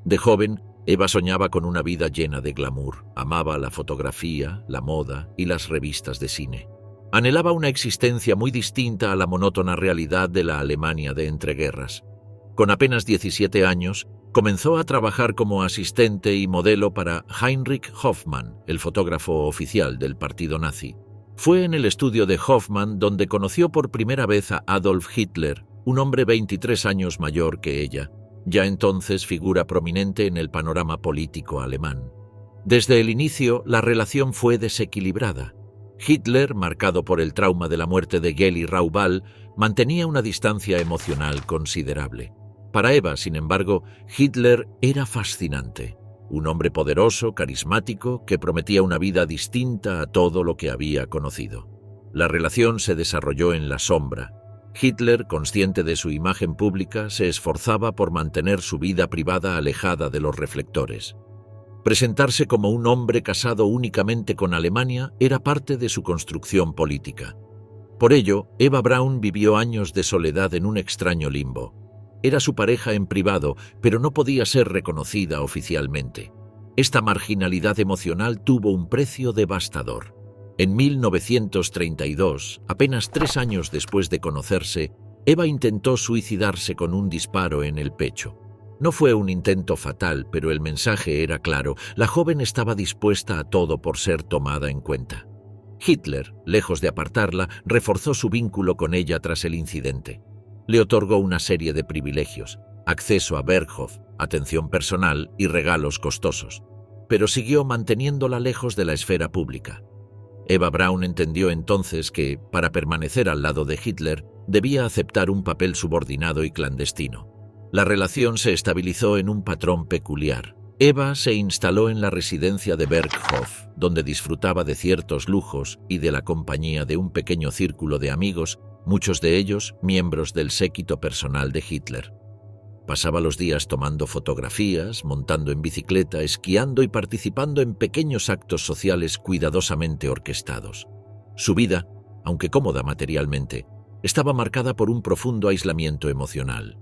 De joven, Eva soñaba con una vida llena de glamour, amaba la fotografía, la moda y las revistas de cine. Anhelaba una existencia muy distinta a la monótona realidad de la Alemania de entreguerras. Con apenas 17 años, comenzó a trabajar como asistente y modelo para Heinrich Hoffmann, el fotógrafo oficial del partido nazi. Fue en el estudio de Hoffmann donde conoció por primera vez a Adolf Hitler, un hombre 23 años mayor que ella, ya entonces figura prominente en el panorama político alemán. Desde el inicio, la relación fue desequilibrada. Hitler, marcado por el trauma de la muerte de Geli Raubal, mantenía una distancia emocional considerable. Para Eva, sin embargo, Hitler era fascinante. Un hombre poderoso, carismático, que prometía una vida distinta a todo lo que había conocido. La relación se desarrolló en la sombra. Hitler, consciente de su imagen pública, se esforzaba por mantener su vida privada alejada de los reflectores. Presentarse como un hombre casado únicamente con Alemania era parte de su construcción política. Por ello, Eva Braun vivió años de soledad en un extraño limbo. Era su pareja en privado, pero no podía ser reconocida oficialmente. Esta marginalidad emocional tuvo un precio devastador. En 1932, apenas 3 años después de conocerse, Eva intentó suicidarse con un disparo en el pecho. No fue un intento fatal, pero el mensaje era claro. La joven estaba dispuesta a todo por ser tomada en cuenta. Hitler, lejos de apartarla, reforzó su vínculo con ella tras el incidente. Le otorgó una serie de privilegios, acceso a Berghof, atención personal y regalos costosos, pero siguió manteniéndola lejos de la esfera pública. Eva Braun entendió entonces que, para permanecer al lado de Hitler, debía aceptar un papel subordinado y clandestino. La relación se estabilizó en un patrón peculiar. Eva se instaló en la residencia de Berghof, donde disfrutaba de ciertos lujos y de la compañía de un pequeño círculo de amigos, muchos de ellos miembros del séquito personal de Hitler. Pasaba los días tomando fotografías, montando en bicicleta, esquiando y participando en pequeños actos sociales cuidadosamente orquestados. Su vida, aunque cómoda materialmente, estaba marcada por un profundo aislamiento emocional.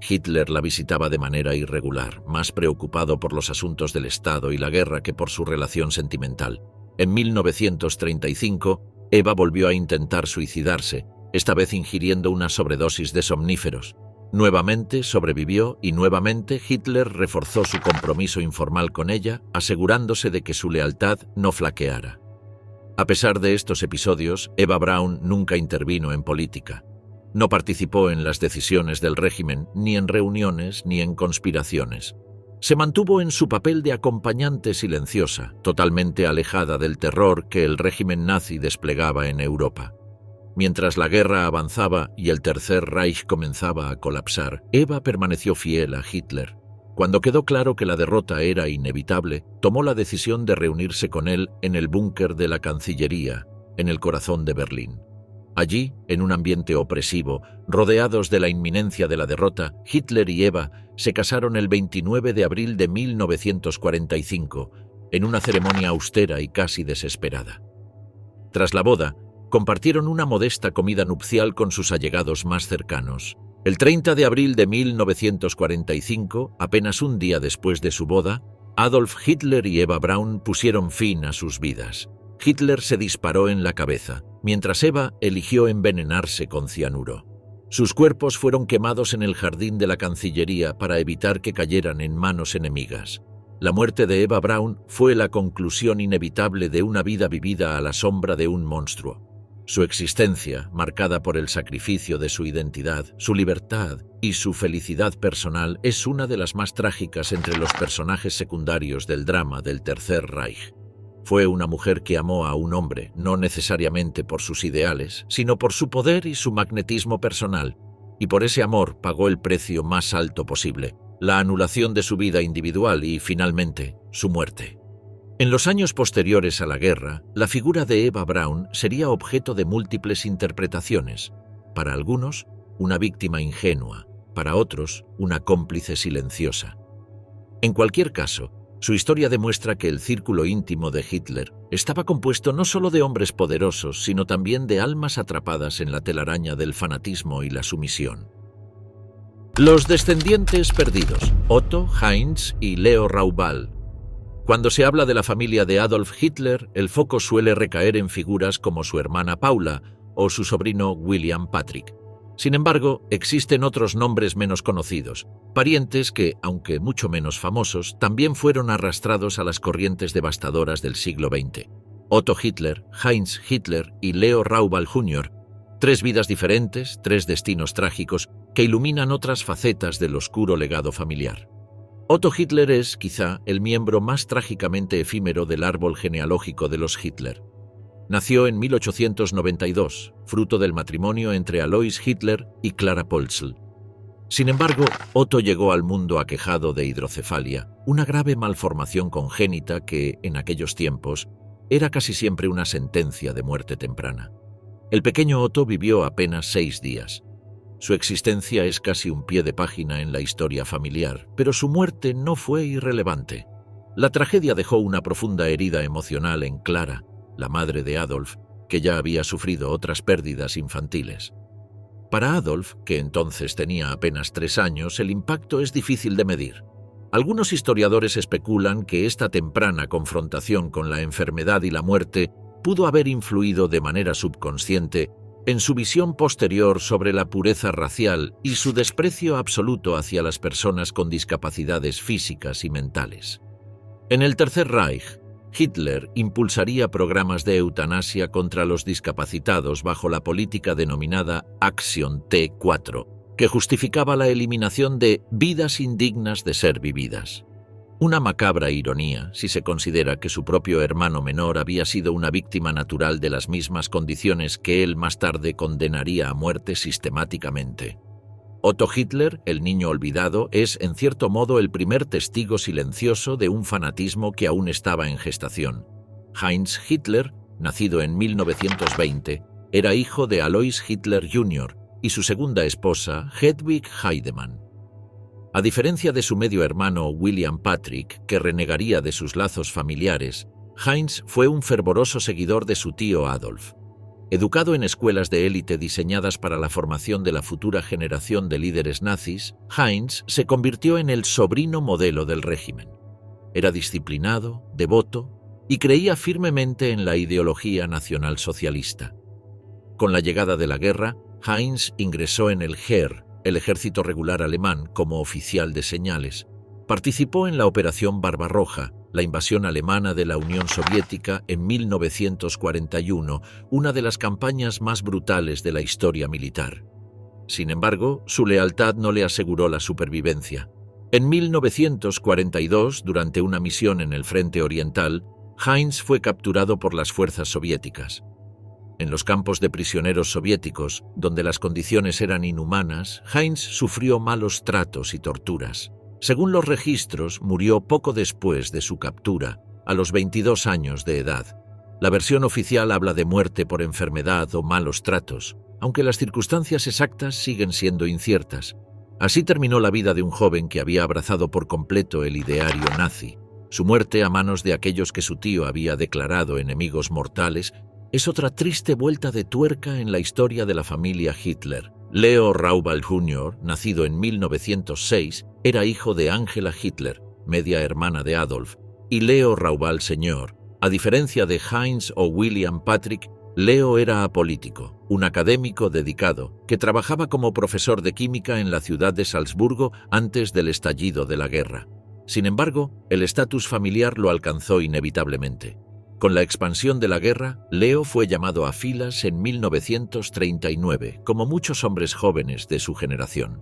Hitler la visitaba de manera irregular, más preocupado por los asuntos del Estado y la guerra que por su relación sentimental. En 1935, Eva volvió a intentar suicidarse, esta vez ingiriendo una sobredosis de somníferos. Nuevamente sobrevivió y nuevamente Hitler reforzó su compromiso informal con ella, asegurándose de que su lealtad no flaqueara. A pesar de estos episodios, Eva Braun nunca intervino en política. No participó en las decisiones del régimen, ni en reuniones, ni en conspiraciones. Se mantuvo en su papel de acompañante silenciosa, totalmente alejada del terror que el régimen nazi desplegaba en Europa. Mientras la guerra avanzaba y el Tercer Reich comenzaba a colapsar, Eva permaneció fiel a Hitler. Cuando quedó claro que la derrota era inevitable, tomó la decisión de reunirse con él en el búnker de la Cancillería, en el corazón de Berlín. Allí, en un ambiente opresivo, rodeados de la inminencia de la derrota, Hitler y Eva se casaron el 29 de abril de 1945, en una ceremonia austera y casi desesperada. Tras la boda, compartieron una modesta comida nupcial con sus allegados más cercanos. El 30 de abril de 1945, apenas un día después de su boda, Adolf Hitler y Eva Braun pusieron fin a sus vidas. Hitler se disparó en la cabeza, mientras Eva eligió envenenarse con cianuro. Sus cuerpos fueron quemados en el jardín de la Cancillería para evitar que cayeran en manos enemigas. La muerte de Eva Braun fue la conclusión inevitable de una vida vivida a la sombra de un monstruo. Su existencia, marcada por el sacrificio de su identidad, su libertad y su felicidad personal, es una de las más trágicas entre los personajes secundarios del drama del Tercer Reich. Fue una mujer que amó a un hombre, no necesariamente por sus ideales, sino por su poder y su magnetismo personal, y por ese amor pagó el precio más alto posible, la anulación de su vida individual y, finalmente, su muerte. En los años posteriores a la guerra, la figura de Eva Braun sería objeto de múltiples interpretaciones. Para algunos, una víctima ingenua, para otros, una cómplice silenciosa. En cualquier caso, su historia demuestra que el círculo íntimo de Hitler estaba compuesto no solo de hombres poderosos, sino también de almas atrapadas en la telaraña del fanatismo y la sumisión. Los descendientes perdidos, Otto, Heinz y Leo Raubal. Cuando se habla de la familia de Adolf Hitler, el foco suele recaer en figuras como su hermana Paula o su sobrino William Patrick. Sin embargo, existen otros nombres menos conocidos, parientes que, aunque mucho menos famosos, también fueron arrastrados a las corrientes devastadoras del siglo XX. Otto Hitler, Heinz Hitler y Leo Raubal Jr., tres vidas diferentes, tres destinos trágicos que iluminan otras facetas del oscuro legado familiar. Otto Hitler es, quizá, el miembro más trágicamente efímero del árbol genealógico de los Hitler. Nació en 1892, fruto del matrimonio entre Alois Hitler y Clara Polzl. Sin embargo, Otto llegó al mundo aquejado de hidrocefalia, una grave malformación congénita que, en aquellos tiempos, era casi siempre una sentencia de muerte temprana. El pequeño Otto vivió apenas 6 días. Su existencia es casi un pie de página en la historia familiar, pero su muerte no fue irrelevante. La tragedia dejó una profunda herida emocional en Clara, la madre de Adolf, que ya había sufrido otras pérdidas infantiles. Para Adolf, que entonces tenía apenas 3 años, el impacto es difícil de medir. Algunos historiadores especulan que esta temprana confrontación con la enfermedad y la muerte pudo haber influido de manera subconsciente en su visión posterior sobre la pureza racial y su desprecio absoluto hacia las personas con discapacidades físicas y mentales. En el Tercer Reich, Hitler impulsaría programas de eutanasia contra los discapacitados bajo la política denominada Aktion T4, que justificaba la eliminación de vidas indignas de ser vividas. Una macabra ironía si se considera que su propio hermano menor había sido una víctima natural de las mismas condiciones que él más tarde condenaría a muerte sistemáticamente. Otto Hitler, el niño olvidado, es, en cierto modo, el primer testigo silencioso de un fanatismo que aún estaba en gestación. Heinz Hitler, nacido en 1920, era hijo de Alois Hitler Jr. y su segunda esposa, Hedwig Heidemann. A diferencia de su medio hermano William Patrick, que renegaría de sus lazos familiares, Heinz fue un fervoroso seguidor de su tío Adolf. Educado en escuelas de élite diseñadas para la formación de la futura generación de líderes nazis, Heinz se convirtió en el sobrino modelo del régimen. Era disciplinado, devoto y creía firmemente en la ideología nacionalsocialista. Con la llegada de la guerra, Heinz ingresó en el Heer, el ejército regular alemán, como oficial de señales. Participó en la Operación Barbarroja, la invasión alemana de la Unión Soviética en 1941, una de las campañas más brutales de la historia militar. Sin embargo, su lealtad no le aseguró la supervivencia. En 1942, durante una misión en el Frente Oriental, Heinz fue capturado por las fuerzas soviéticas. En los campos de prisioneros soviéticos, donde las condiciones eran inhumanas, Heinz sufrió malos tratos y torturas. Según los registros, murió poco después de su captura, a los 22 años de edad. La versión oficial habla de muerte por enfermedad o malos tratos, aunque las circunstancias exactas siguen siendo inciertas. Así terminó la vida de un joven que había abrazado por completo el ideario nazi. Su muerte a manos de aquellos que su tío había declarado enemigos mortales es otra triste vuelta de tuerca en la historia de la familia Hitler. Leo Raubal Jr., nacido en 1906, era hijo de Angela Hitler, media hermana de Adolf, y Leo Raubal Sr. A diferencia de Heinz o William Patrick, Leo era apolítico, un académico dedicado, que trabajaba como profesor de química en la ciudad de Salzburgo antes del estallido de la guerra. Sin embargo, el estatus familiar lo alcanzó inevitablemente. Con la expansión de la guerra, Leo fue llamado a filas en 1939, como muchos hombres jóvenes de su generación.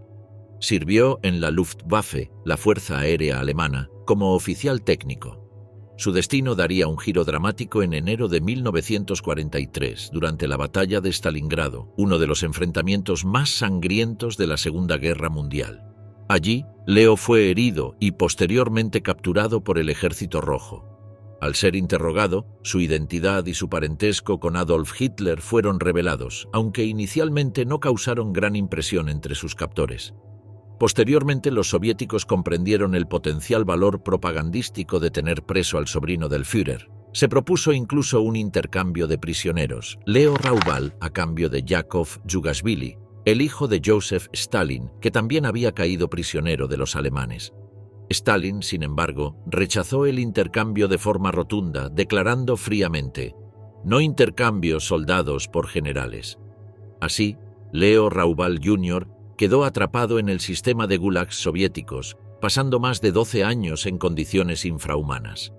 Sirvió en la Luftwaffe, la Fuerza Aérea Alemana, como oficial técnico. Su destino daría un giro dramático en enero de 1943, durante la Batalla de Stalingrado, uno de los enfrentamientos más sangrientos de la Segunda Guerra Mundial. Allí, Leo fue herido y posteriormente capturado por el Ejército Rojo. Al ser interrogado, su identidad y su parentesco con Adolf Hitler fueron revelados, aunque inicialmente no causaron gran impresión entre sus captores. Posteriormente, los soviéticos comprendieron el potencial valor propagandístico de tener preso al sobrino del Führer. Se propuso incluso un intercambio de prisioneros, Leo Raubal a cambio de Yakov Djugashvili, el hijo de Joseph Stalin, que también había caído prisionero de los alemanes. Stalin, sin embargo, rechazó el intercambio de forma rotunda, declarando fríamente: «No intercambio soldados por generales». Así, Leo Raubal Jr. quedó atrapado en el sistema de gulags soviéticos, pasando más de 12 años en condiciones infrahumanas.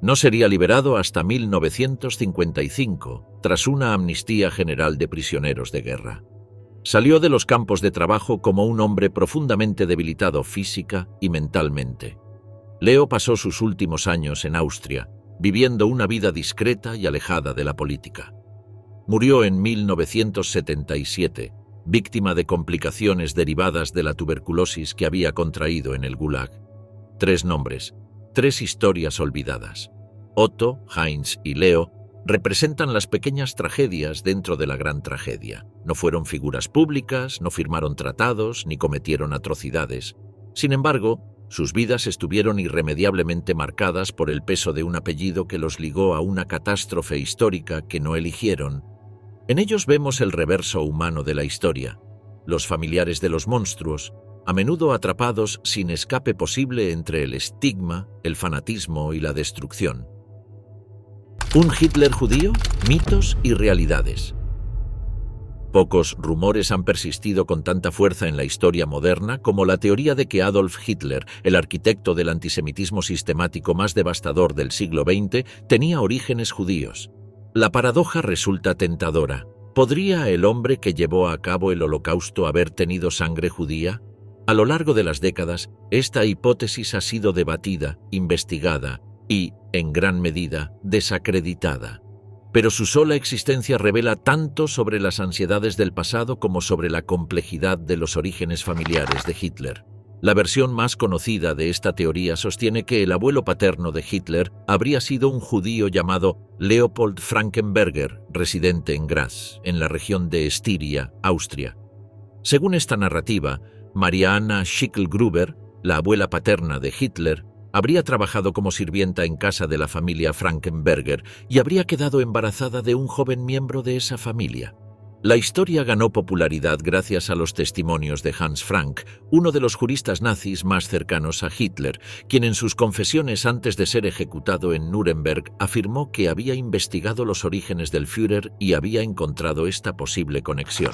No sería liberado hasta 1955, tras una amnistía general de prisioneros de guerra. Salió de los campos de trabajo como un hombre profundamente debilitado física y mentalmente. Leo pasó sus últimos años en Austria, viviendo una vida discreta y alejada de la política. Murió en 1977, víctima de complicaciones derivadas de la tuberculosis que había contraído en el Gulag. 3 nombres, 3 historias olvidadas. Otto, Heinz y Leo representan las pequeñas tragedias dentro de la gran tragedia. No fueron figuras públicas, no firmaron tratados, ni cometieron atrocidades. Sin embargo, sus vidas estuvieron irremediablemente marcadas por el peso de un apellido que los ligó a una catástrofe histórica que no eligieron. En ellos vemos el reverso humano de la historia, los familiares de los monstruos, a menudo atrapados sin escape posible entre el estigma, el fanatismo y la destrucción. ¿Un Hitler judío? Mitos y realidades. Pocos rumores han persistido con tanta fuerza en la historia moderna como la teoría de que Adolf Hitler, el arquitecto del antisemitismo sistemático más devastador del siglo XX, tenía orígenes judíos. La paradoja resulta tentadora. ¿Podría el hombre que llevó a cabo el Holocausto haber tenido sangre judía? A lo largo de las décadas, esta hipótesis ha sido debatida, investigada y, en gran medida, desacreditada. pero su sola existencia revela tanto sobre las ansiedades del pasado como sobre la complejidad de los orígenes familiares de Hitler. La versión más conocida de esta teoría sostiene que el abuelo paterno de Hitler habría sido un judío llamado Leopold Frankenberger, residente en Graz, en la región de Estiria, Austria. Según esta narrativa, Maria Anna Schicklgruber, la abuela paterna de Hitler, habría trabajado como sirvienta en casa de la familia Frankenberger y habría quedado embarazada de un joven miembro de esa familia. La historia ganó popularidad gracias a los testimonios de Hans Frank, uno de los juristas nazis más cercanos a Hitler, quien en sus confesiones antes de ser ejecutado en Nuremberg afirmó que había investigado los orígenes del Führer y había encontrado esta posible conexión.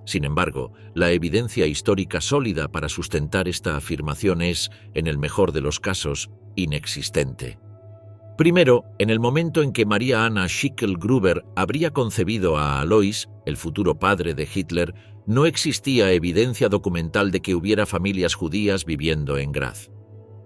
Sin embargo, la evidencia histórica sólida para sustentar esta afirmación es, en el mejor de los casos, inexistente. Primero, en el momento en que Maria Anna Schicklgruber habría concebido a Alois, el futuro padre de Hitler, no existía evidencia documental de que hubiera familias judías viviendo en Graz.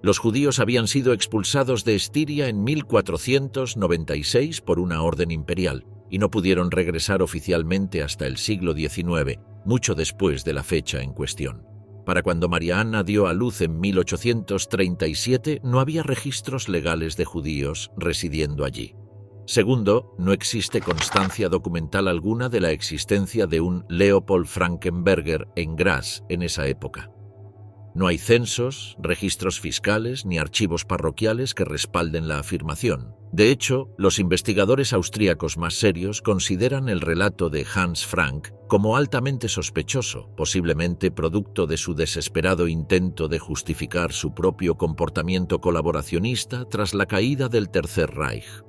Los judíos habían sido expulsados de Estiria en 1496 por una orden imperial y no pudieron regresar oficialmente hasta el siglo XIX, mucho después de la fecha en cuestión. Para cuando Maria Anna dio a luz en 1837, no había registros legales de judíos residiendo allí. Segundo, no existe constancia documental alguna de la existencia de un Leopold Frankenberger en Graz en esa época. No hay censos, registros fiscales ni archivos parroquiales que respalden la afirmación. De hecho, los investigadores austríacos más serios consideran el relato de Hans Frank como altamente sospechoso, posiblemente producto de su desesperado intento de justificar su propio comportamiento colaboracionista tras la caída del Tercer Reich.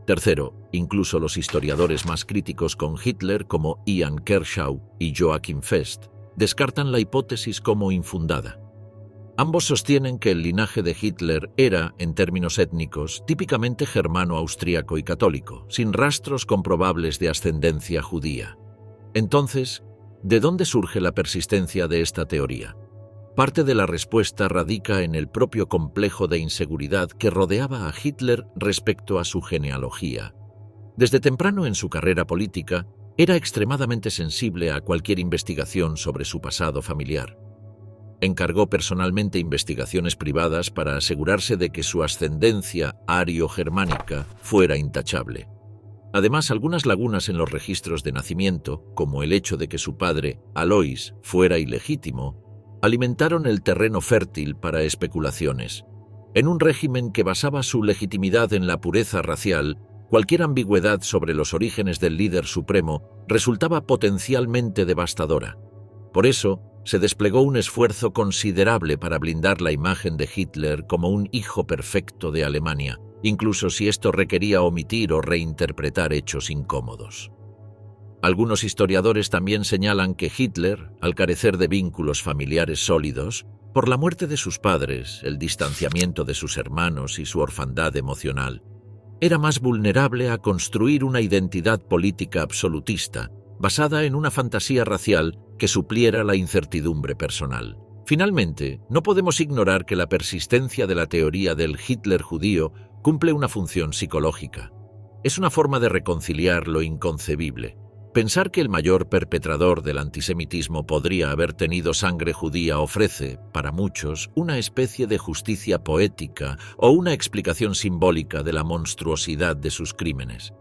Tercero, incluso los historiadores más críticos con Hitler como Ian Kershaw y Joachim Fest descartan la hipótesis como infundada. Ambos sostienen que el linaje de Hitler era, en términos étnicos, típicamente germano-austríaco y católico, sin rastros comprobables de ascendencia judía. Entonces, ¿de dónde surge la persistencia de esta teoría? Parte de la respuesta radica en el propio complejo de inseguridad que rodeaba a Hitler respecto a su genealogía. Desde temprano en su carrera política, era extremadamente sensible a cualquier investigación sobre su pasado familiar. Encargó personalmente investigaciones privadas para asegurarse de que su ascendencia ario-germánica fuera intachable. Además, algunas lagunas en los registros de nacimiento, como el hecho de que su padre, Alois, fuera ilegítimo, alimentaron el terreno fértil para especulaciones. En un régimen que basaba su legitimidad en la pureza racial, cualquier ambigüedad sobre los orígenes del líder supremo resultaba potencialmente devastadora. Por eso, se desplegó un esfuerzo considerable para blindar la imagen de Hitler como un hijo perfecto de Alemania, incluso si esto requería omitir o reinterpretar hechos incómodos. Algunos historiadores también señalan que Hitler, al carecer de vínculos familiares sólidos, por la muerte de sus padres, el distanciamiento de sus hermanos y su orfandad emocional, era más vulnerable a construir una identidad política absolutista, basada en una fantasía racial que supliera la incertidumbre personal. Finalmente, no podemos ignorar que la persistencia de la teoría del Hitler judío cumple una función psicológica. Es una forma de reconciliar lo inconcebible. Pensar que el mayor perpetrador del antisemitismo podría haber tenido sangre judía ofrece, para muchos, una especie de justicia poética o una explicación simbólica de la monstruosidad de sus crímenes.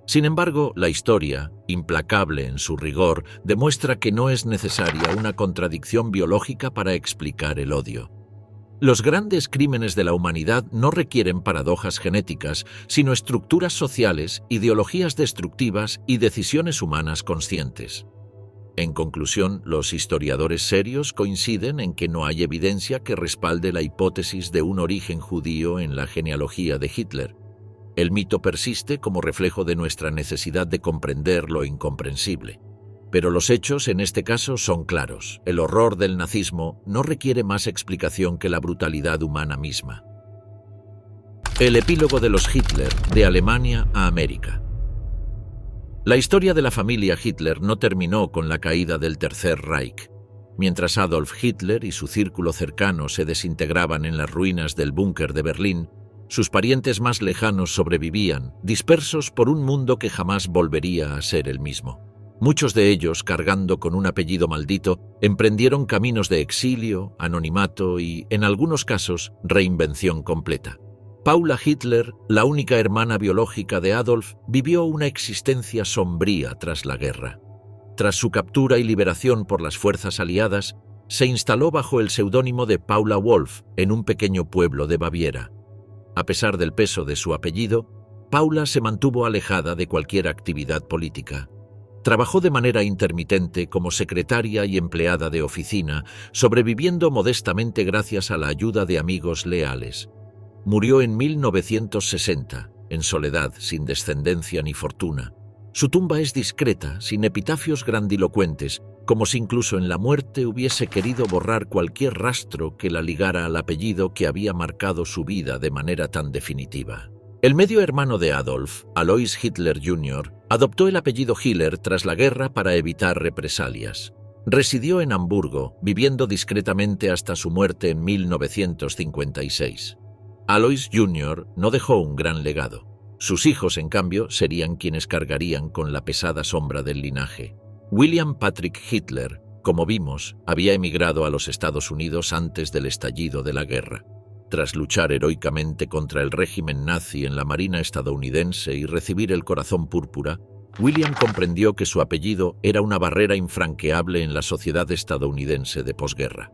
Sin embargo, la historia, implacable en su rigor, demuestra que no es necesaria una contradicción biológica para explicar el odio. Los grandes crímenes de la humanidad no requieren paradojas genéticas, sino estructuras sociales, ideologías destructivas y decisiones humanas conscientes. En conclusión, los historiadores serios coinciden en que no hay evidencia que respalde la hipótesis de un origen judío en la genealogía de Hitler. El mito persiste como reflejo de nuestra necesidad de comprender lo incomprensible. Pero los hechos en este caso son claros. El horror del nazismo no requiere más explicación que la brutalidad humana misma. El epílogo de los Hitler, de Alemania a América. La historia de la familia Hitler no terminó con la caída del Tercer Reich. Mientras Adolf Hitler y su círculo cercano se desintegraban en las ruinas del búnker de Berlín, Sus parientes más lejanos sobrevivían, dispersos por un mundo que jamás volvería a ser el mismo. Muchos de ellos, cargando con un apellido maldito, emprendieron caminos de exilio, anonimato y, en algunos casos, reinvención completa. Paula Hitler, la única hermana biológica de Adolf, vivió una existencia sombría tras la guerra. Tras su captura y liberación por las fuerzas aliadas, se instaló bajo el seudónimo de Paula Wolf en un pequeño pueblo de Baviera. A pesar del peso de su apellido, Paula se mantuvo alejada de cualquier actividad política. Trabajó de manera intermitente como secretaria y empleada de oficina, sobreviviendo modestamente gracias a la ayuda de amigos leales. Murió en 1960, en soledad, sin descendencia ni fortuna. Su tumba es discreta, sin epitafios grandilocuentes, como si incluso en la muerte hubiese querido borrar cualquier rastro que la ligara al apellido que había marcado su vida de manera tan definitiva. El medio hermano de Adolf, Alois Hitler Jr., adoptó el apellido Hitler tras la guerra para evitar represalias. Residió en Hamburgo, viviendo discretamente hasta su muerte en 1956. Alois Jr. no dejó un gran legado. Sus hijos, en cambio, serían quienes cargarían con la pesada sombra del linaje. William Patrick Hitler, como vimos, había emigrado a los Estados Unidos antes del estallido de la guerra. Tras luchar heroicamente contra el régimen nazi en la Marina estadounidense y recibir el Corazón Púrpura, William comprendió que su apellido era una barrera infranqueable en la sociedad estadounidense de posguerra.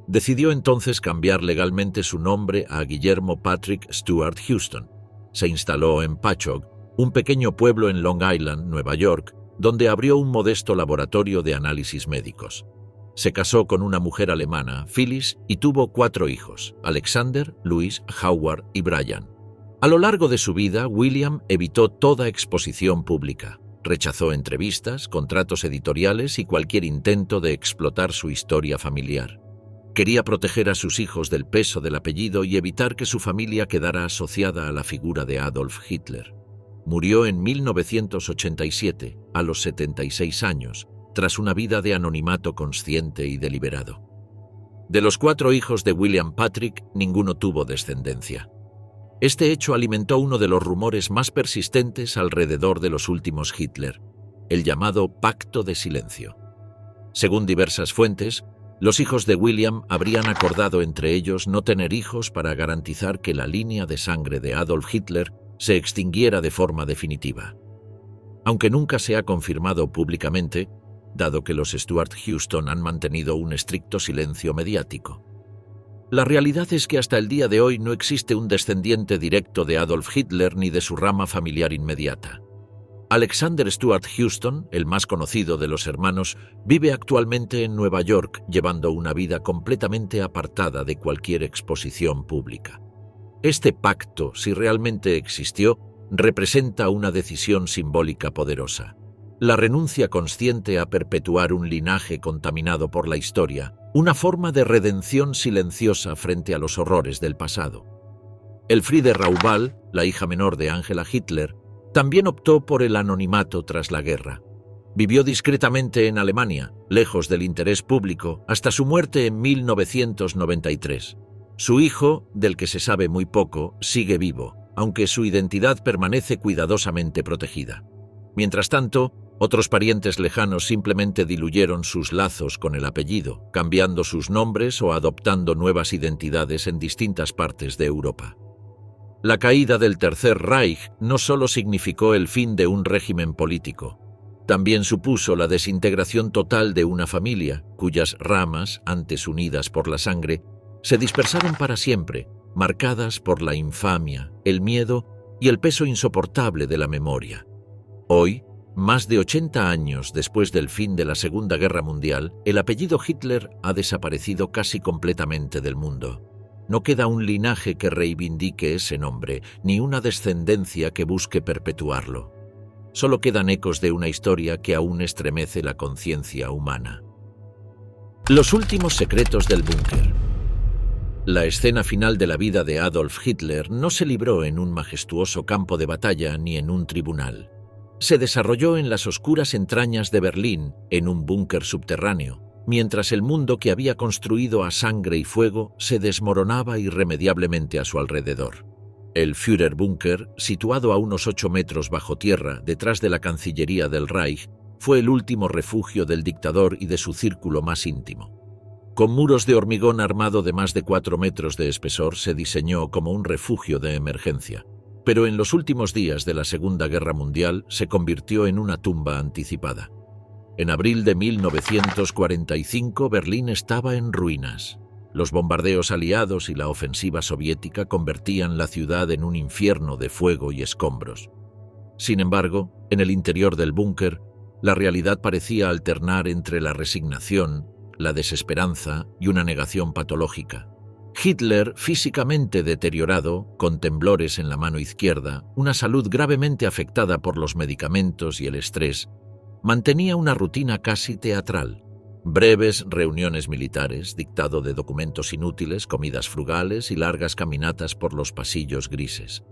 Decidió entonces cambiar legalmente su nombre a Guillermo Patrick Stuart Houston. Se instaló en Patchogue, un pequeño pueblo en Long Island, Nueva York, donde abrió un modesto laboratorio de análisis médicos. Se casó con una mujer alemana, Phyllis, y tuvo 4 hijos, Alexander, Louis, Howard y Brian. A lo largo de su vida, William evitó toda exposición pública. Rechazó entrevistas, contratos editoriales y cualquier intento de explotar su historia familiar. Quería proteger a sus hijos del peso del apellido y evitar que su familia quedara asociada a la figura de Adolf Hitler. Murió en 1987, a los 76 años, tras una vida de anonimato consciente y deliberado. De los 4 hijos de William Patrick, ninguno tuvo descendencia. Este hecho alimentó uno de los rumores más persistentes alrededor de los últimos Hitler, el llamado Pacto de Silencio. Según diversas fuentes, los hijos de William habrían acordado entre ellos no tener hijos para garantizar que la línea de sangre de Adolf Hitler se extinguiera de forma definitiva. Aunque nunca se ha confirmado públicamente, dado que los Stuart Houston han mantenido un estricto silencio mediático. La realidad es que hasta el día de hoy no existe un descendiente directo de Adolf Hitler ni de su rama familiar inmediata. Alexander Stuart Houston, el más conocido de los hermanos, vive actualmente en Nueva York, llevando una vida completamente apartada de cualquier exposición pública. Este pacto, si realmente existió, representa una decisión simbólica poderosa. La renuncia consciente a perpetuar un linaje contaminado por la historia, una forma de redención silenciosa frente a los horrores del pasado. Elfriede Raubal, la hija menor de Angela Hitler, también optó por el anonimato tras la guerra. Vivió discretamente en Alemania, lejos del interés público, hasta su muerte en 1993. Su hijo, del que se sabe muy poco, sigue vivo, aunque su identidad permanece cuidadosamente protegida. Mientras tanto, otros parientes lejanos simplemente diluyeron sus lazos con el apellido, cambiando sus nombres o adoptando nuevas identidades en distintas partes de Europa. La caída del Tercer Reich no solo significó el fin de un régimen político, también supuso la desintegración total de una familia, cuyas ramas, antes unidas por la sangre, se dispersaron para siempre, marcadas por la infamia, el miedo y el peso insoportable de la memoria. Hoy, más de 80 años después del fin de la Segunda Guerra Mundial, el apellido Hitler ha desaparecido casi completamente del mundo. No queda un linaje que reivindique ese nombre, ni una descendencia que busque perpetuarlo. Solo quedan ecos de una historia que aún estremece la conciencia humana. Los últimos secretos del búnker. La escena final de la vida de Adolf Hitler no se libró en un majestuoso campo de batalla ni en un tribunal. Se desarrolló en las oscuras entrañas de Berlín, en un búnker subterráneo, mientras el mundo que había construido a sangre y fuego se desmoronaba irremediablemente a su alrededor. El Führerbunker, situado a unos 8 metros bajo tierra detrás de la Cancillería del Reich, fue el último refugio del dictador y de su círculo más íntimo. Con muros de hormigón armado de más de 4 metros de espesor, se diseñó como un refugio de emergencia, pero en los últimos días de la Segunda Guerra Mundial se convirtió en una tumba anticipada. En abril de 1945, Berlín estaba en ruinas. Los bombardeos aliados y la ofensiva soviética convertían la ciudad en un infierno de fuego y escombros. Sin embargo, en el interior del búnker, la realidad parecía alternar entre la resignación, la desesperanza y una negación patológica. Hitler, físicamente deteriorado, con temblores en la mano izquierda, una salud gravemente afectada por los medicamentos y el estrés, mantenía una rutina casi teatral. Breves reuniones militares, dictado de documentos inútiles, comidas frugales y largas caminatas por los pasillos grises.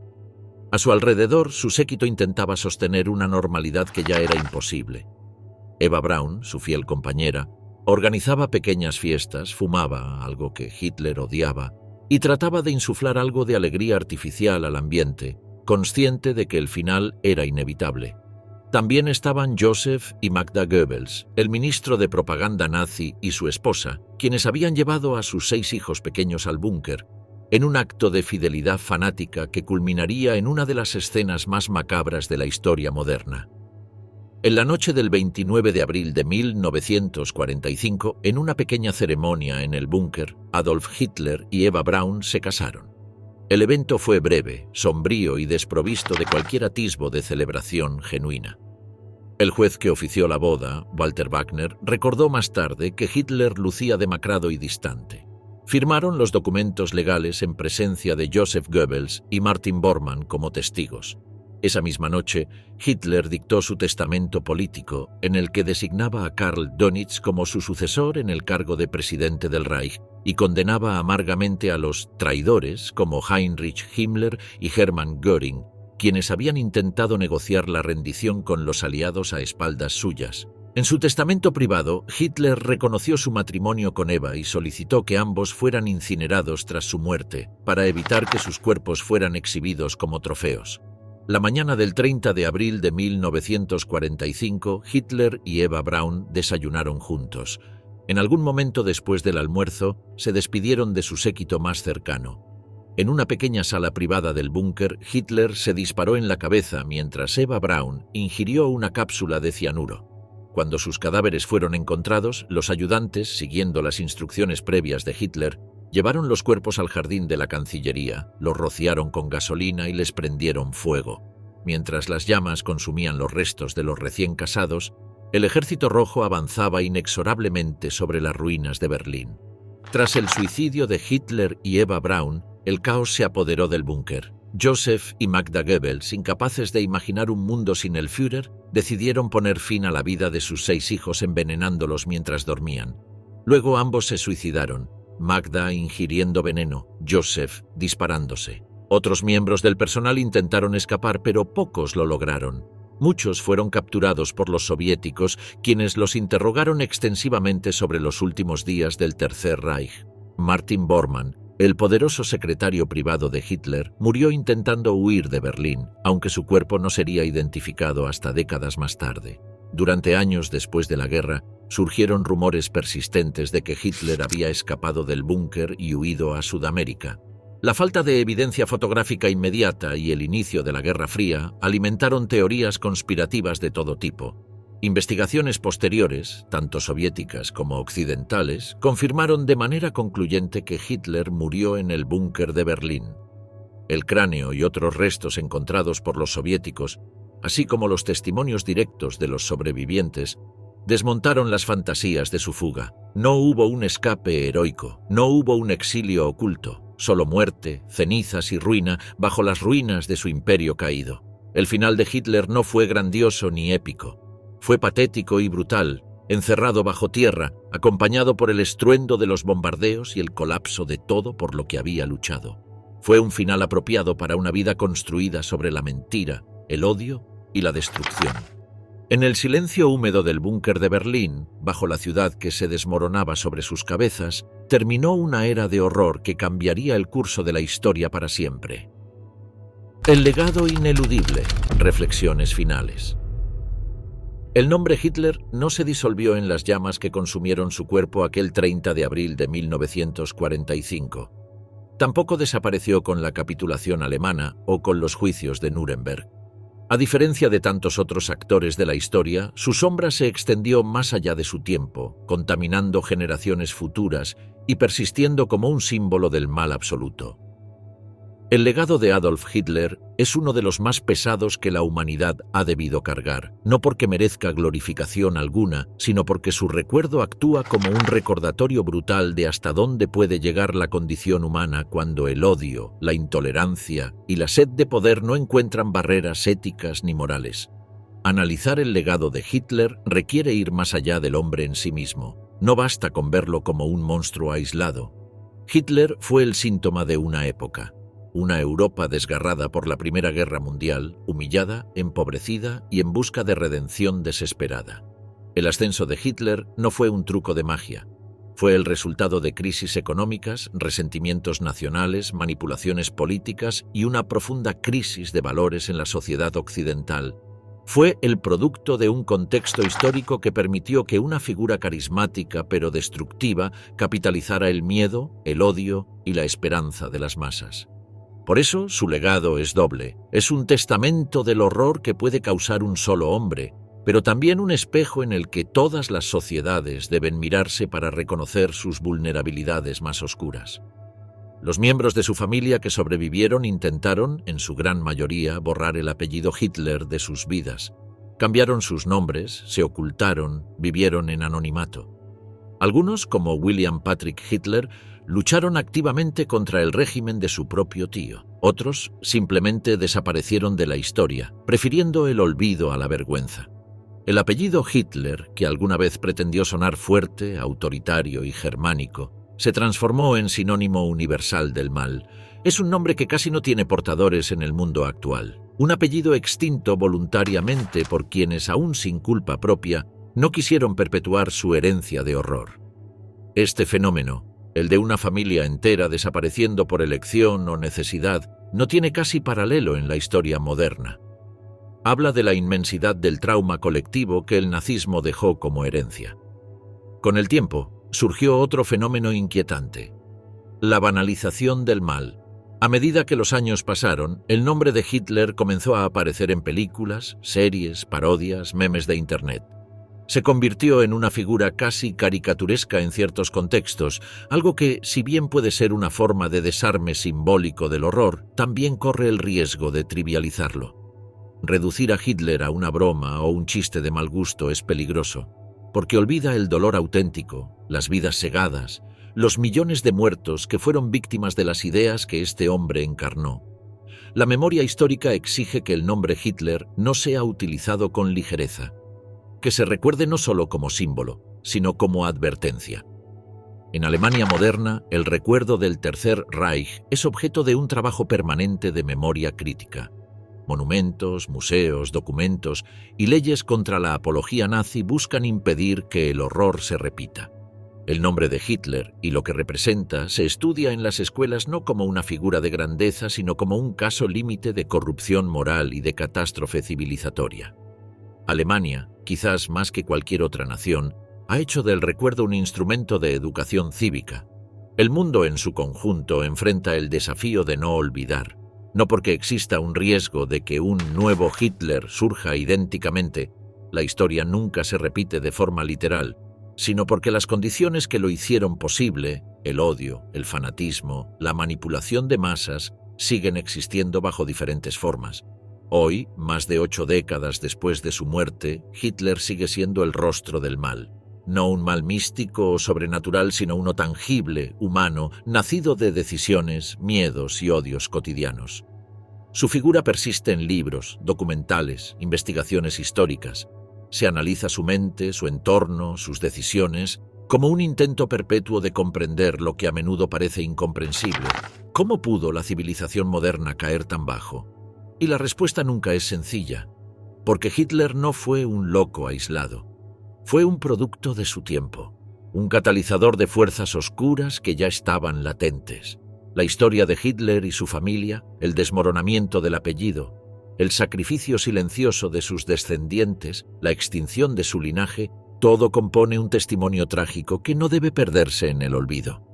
A su alrededor, su séquito intentaba sostener una normalidad que ya era imposible. Eva Braun, su fiel compañera, organizaba pequeñas fiestas, fumaba, algo que Hitler odiaba, y trataba de insuflar algo de alegría artificial al ambiente, consciente de que el final era inevitable. También estaban Joseph y Magda Goebbels, el ministro de propaganda nazi, y su esposa, quienes habían llevado a sus 6 hijos pequeños al búnker, en un acto de fidelidad fanática que culminaría en una de las escenas más macabras de la historia moderna. En la noche del 29 de abril de 1945, en una pequeña ceremonia en el búnker, Adolf Hitler y Eva Braun se casaron. El evento fue breve, sombrío y desprovisto de cualquier atisbo de celebración genuina. El juez que ofició la boda, Walter Wagner, recordó más tarde que Hitler lucía demacrado y distante. Firmaron los documentos legales en presencia de Joseph Goebbels y Martin Bormann como testigos. Esa misma noche, Hitler dictó su testamento político, en el que designaba a Karl Dönitz como su sucesor en el cargo de presidente del Reich y condenaba amargamente a los traidores como Heinrich Himmler y Hermann Göring, quienes habían intentado negociar la rendición con los aliados a espaldas suyas. En su testamento privado, Hitler reconoció su matrimonio con Eva y solicitó que ambos fueran incinerados tras su muerte, para evitar que sus cuerpos fueran exhibidos como trofeos. La mañana del 30 de abril de 1945, Hitler y Eva Braun desayunaron juntos. En algún momento después del almuerzo, se despidieron de su séquito más cercano. En una pequeña sala privada del búnker, Hitler se disparó en la cabeza mientras Eva Braun ingirió una cápsula de cianuro. Cuando sus cadáveres fueron encontrados, los ayudantes, siguiendo las instrucciones previas de Hitler, llevaron los cuerpos al jardín de la Cancillería, los rociaron con gasolina y les prendieron fuego. Mientras las llamas consumían los restos de los recién casados, el Ejército Rojo avanzaba inexorablemente sobre las ruinas de Berlín. Tras el suicidio de Hitler y Eva Braun, el caos se apoderó del búnker. Joseph y Magda Goebbels, incapaces de imaginar un mundo sin el Führer, decidieron poner fin a la vida de sus 6 hijos envenenándolos mientras dormían. Luego ambos se suicidaron, Magda ingiriendo veneno, Joseph disparándose. Otros miembros del personal intentaron escapar, pero pocos lo lograron. Muchos fueron capturados por los soviéticos, quienes los interrogaron extensivamente sobre los últimos días del Tercer Reich. Martin Bormann, el poderoso secretario privado de Hitler, murió intentando huir de Berlín, aunque su cuerpo no sería identificado hasta décadas más tarde. Durante años después de la guerra, surgieron rumores persistentes de que Hitler había escapado del búnker y huido a Sudamérica. La falta de evidencia fotográfica inmediata y el inicio de la Guerra Fría alimentaron teorías conspirativas de todo tipo. Investigaciones posteriores, tanto soviéticas como occidentales, confirmaron de manera concluyente que Hitler murió en el búnker de Berlín. El cráneo y otros restos encontrados por los soviéticos, así como los testimonios directos de los sobrevivientes, desmontaron las fantasías de su fuga. No hubo un escape heroico, no hubo un exilio oculto, solo muerte, cenizas y ruina bajo las ruinas de su imperio caído. El final de Hitler no fue grandioso ni épico. Fue patético y brutal, encerrado bajo tierra, acompañado por el estruendo de los bombardeos y el colapso de todo por lo que había luchado. Fue un final apropiado para una vida construida sobre la mentira, el odio y la destrucción. En el silencio húmedo del búnker de Berlín, bajo la ciudad que se desmoronaba sobre sus cabezas, terminó una era de horror que cambiaría el curso de la historia para siempre. El legado ineludible. Reflexiones finales. El nombre Hitler no se disolvió en las llamas que consumieron su cuerpo aquel 30 de abril de 1945. Tampoco desapareció con la capitulación alemana o con los juicios de Nuremberg. A diferencia de tantos otros actores de la historia, su sombra se extendió más allá de su tiempo, contaminando generaciones futuras y persistiendo como un símbolo del mal absoluto. El legado de Adolf Hitler es uno de los más pesados que la humanidad ha debido cargar, no porque merezca glorificación alguna, sino porque su recuerdo actúa como un recordatorio brutal de hasta dónde puede llegar la condición humana cuando el odio, la intolerancia y la sed de poder no encuentran barreras éticas ni morales. Analizar el legado de Hitler requiere ir más allá del hombre en sí mismo. No basta con verlo como un monstruo aislado. Hitler fue el síntoma de una época. Una Europa desgarrada por la Primera Guerra Mundial, humillada, empobrecida y en busca de redención desesperada. El ascenso de Hitler no fue un truco de magia. Fue el resultado de crisis económicas, resentimientos nacionales, manipulaciones políticas y una profunda crisis de valores en la sociedad occidental. Fue el producto de un contexto histórico que permitió que una figura carismática pero destructiva capitalizara el miedo, el odio y la esperanza de las masas. Por eso su legado es doble. Es un testamento del horror que puede causar un solo hombre, pero también un espejo en el que todas las sociedades deben mirarse para reconocer sus vulnerabilidades más oscuras. Los miembros de su familia que sobrevivieron intentaron, en su gran mayoría, borrar el apellido Hitler de sus vidas. Cambiaron sus nombres, se ocultaron, vivieron en anonimato. Algunos, como William Patrick Hitler, lucharon activamente contra el régimen de su propio tío. Otros simplemente desaparecieron de la historia, prefiriendo el olvido a la vergüenza. El apellido Hitler, que alguna vez pretendió sonar fuerte, autoritario y germánico, se transformó en sinónimo universal del mal. Es un nombre que casi no tiene portadores en el mundo actual. Un apellido extinto voluntariamente por quienes, aún sin culpa propia, no quisieron perpetuar su herencia de horror. Este fenómeno, el de una familia entera desapareciendo por elección o necesidad, no tiene casi paralelo en la historia moderna. Habla de la inmensidad del trauma colectivo que el nazismo dejó como herencia. Con el tiempo, surgió otro fenómeno inquietante: la banalización del mal. A medida que los años pasaron, el nombre de Hitler comenzó a aparecer en películas, series, parodias, memes de Internet. Se convirtió en una figura casi caricaturesca en ciertos contextos, algo que, si bien puede ser una forma de desarme simbólico del horror, también corre el riesgo de trivializarlo. Reducir a Hitler a una broma o un chiste de mal gusto es peligroso, porque olvida el dolor auténtico, las vidas segadas, los millones de muertos que fueron víctimas de las ideas que este hombre encarnó. La memoria histórica exige que el nombre Hitler no sea utilizado con ligereza, que se recuerde no solo como símbolo, sino como advertencia. En Alemania moderna, el recuerdo del Tercer Reich es objeto de un trabajo permanente de memoria crítica. Monumentos, museos, documentos y leyes contra la apología nazi buscan impedir que el horror se repita. El nombre de Hitler y lo que representa se estudia en las escuelas no como una figura de grandeza, sino como un caso límite de corrupción moral y de catástrofe civilizatoria. Alemania, quizás más que cualquier otra nación, ha hecho del recuerdo un instrumento de educación cívica. El mundo en su conjunto enfrenta el desafío de no olvidar, no porque exista un riesgo de que un nuevo Hitler surja idénticamente, la historia nunca se repite de forma literal, sino porque las condiciones que lo hicieron posible, el odio, el fanatismo, la manipulación de masas, siguen existiendo bajo diferentes formas. Hoy, más de 8 décadas después de su muerte, Hitler sigue siendo el rostro del mal. No un mal místico o sobrenatural, sino uno tangible, humano, nacido de decisiones, miedos y odios cotidianos. Su figura persiste en libros, documentales, investigaciones históricas. Se analiza su mente, su entorno, sus decisiones, como un intento perpetuo de comprender lo que a menudo parece incomprensible. ¿Cómo pudo la civilización moderna caer tan bajo? Y la respuesta nunca es sencilla, porque Hitler no fue un loco aislado. Fue un producto de su tiempo, un catalizador de fuerzas oscuras que ya estaban latentes. La historia de Hitler y su familia, el desmoronamiento del apellido, el sacrificio silencioso de sus descendientes, la extinción de su linaje, todo compone un testimonio trágico que no debe perderse en el olvido.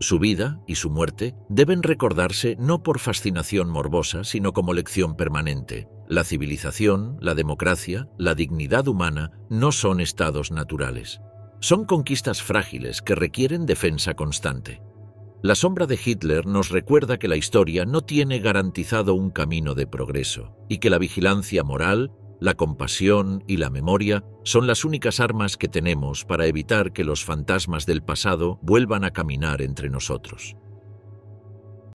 Su vida y su muerte deben recordarse no por fascinación morbosa, sino como lección permanente. La civilización, la democracia, la dignidad humana no son estados naturales. Son conquistas frágiles que requieren defensa constante. La sombra de Hitler nos recuerda que la historia no tiene garantizado un camino de progreso y que la vigilancia moral, la compasión y la memoria son las únicas armas que tenemos para evitar que los fantasmas del pasado vuelvan a caminar entre nosotros.